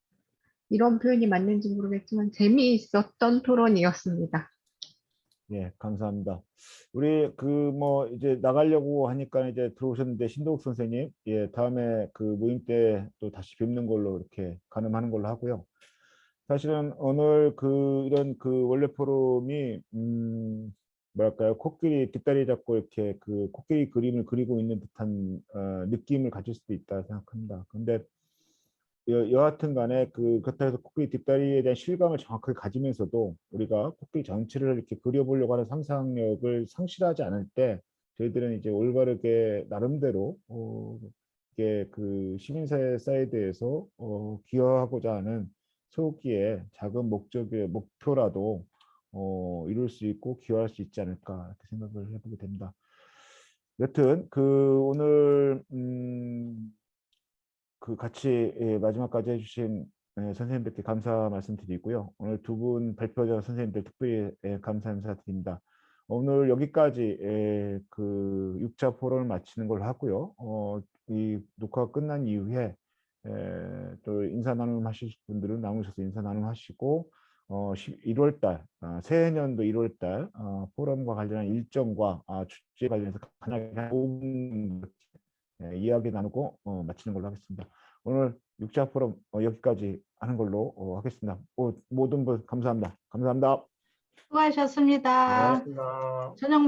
이런 표현이 맞는지 모르겠지만 재미있었던 토론이었습니다. 예, 감사합니다. 우리 뭐 이제 나가려고 하니까 이제 들어오셨는데 신동욱 선생님, 예, 다음에 그 모임 때 또 다시 뵙는 걸로 이렇게 가늠하는 걸로 하고요. 사실은 오늘 이런 원래 포럼이 뭐랄까요, 코끼리 뒷다리 잡고 이렇게 코끼리 그림을 그리고 있는 듯한 느낌을 가질 수도 있다 생각합니다. 근데 여하튼 간에 그렇다 해서 코끼리 뒷다리에 대한 실감을 정확하게 가지면서도 우리가 코끼리 전체를 이렇게 그려보려고 하는 상상력을 상실하지 않을 때 저희들은 이제 올바르게 나름대로 이게 시민사회 사이드에서 기여하고자 하는 소기의 작은 목표라도 이룰 수 있고 기여할 수 있지 않을까 이렇게 생각을 해보게 됩니다. 여튼 오늘 같이 마지막까지 해주신 선생님들께 감사 말씀드리고요. 오늘 두 분 발표자 선생님들 특별히 감사 인사드립니다. 오늘 여기까지 6차 포럼을 마치는 걸로 하고요. 이 녹화가 끝난 이후에 또 인사 나눔 하실 분들은 나오셔서 인사 나눔 하시고 1월 달 새해년도 1월 달 포럼과 관련한 일정과 주제 관련해서 간단하게 5분 이야기 나누고 마치는 걸로 하겠습니다. 오늘 육자 포럼 여기까지 하는 걸로 하겠습니다. 모든 분 감사합니다. 감사합니다. 수고하셨습니다. 고맙습니다. 저녁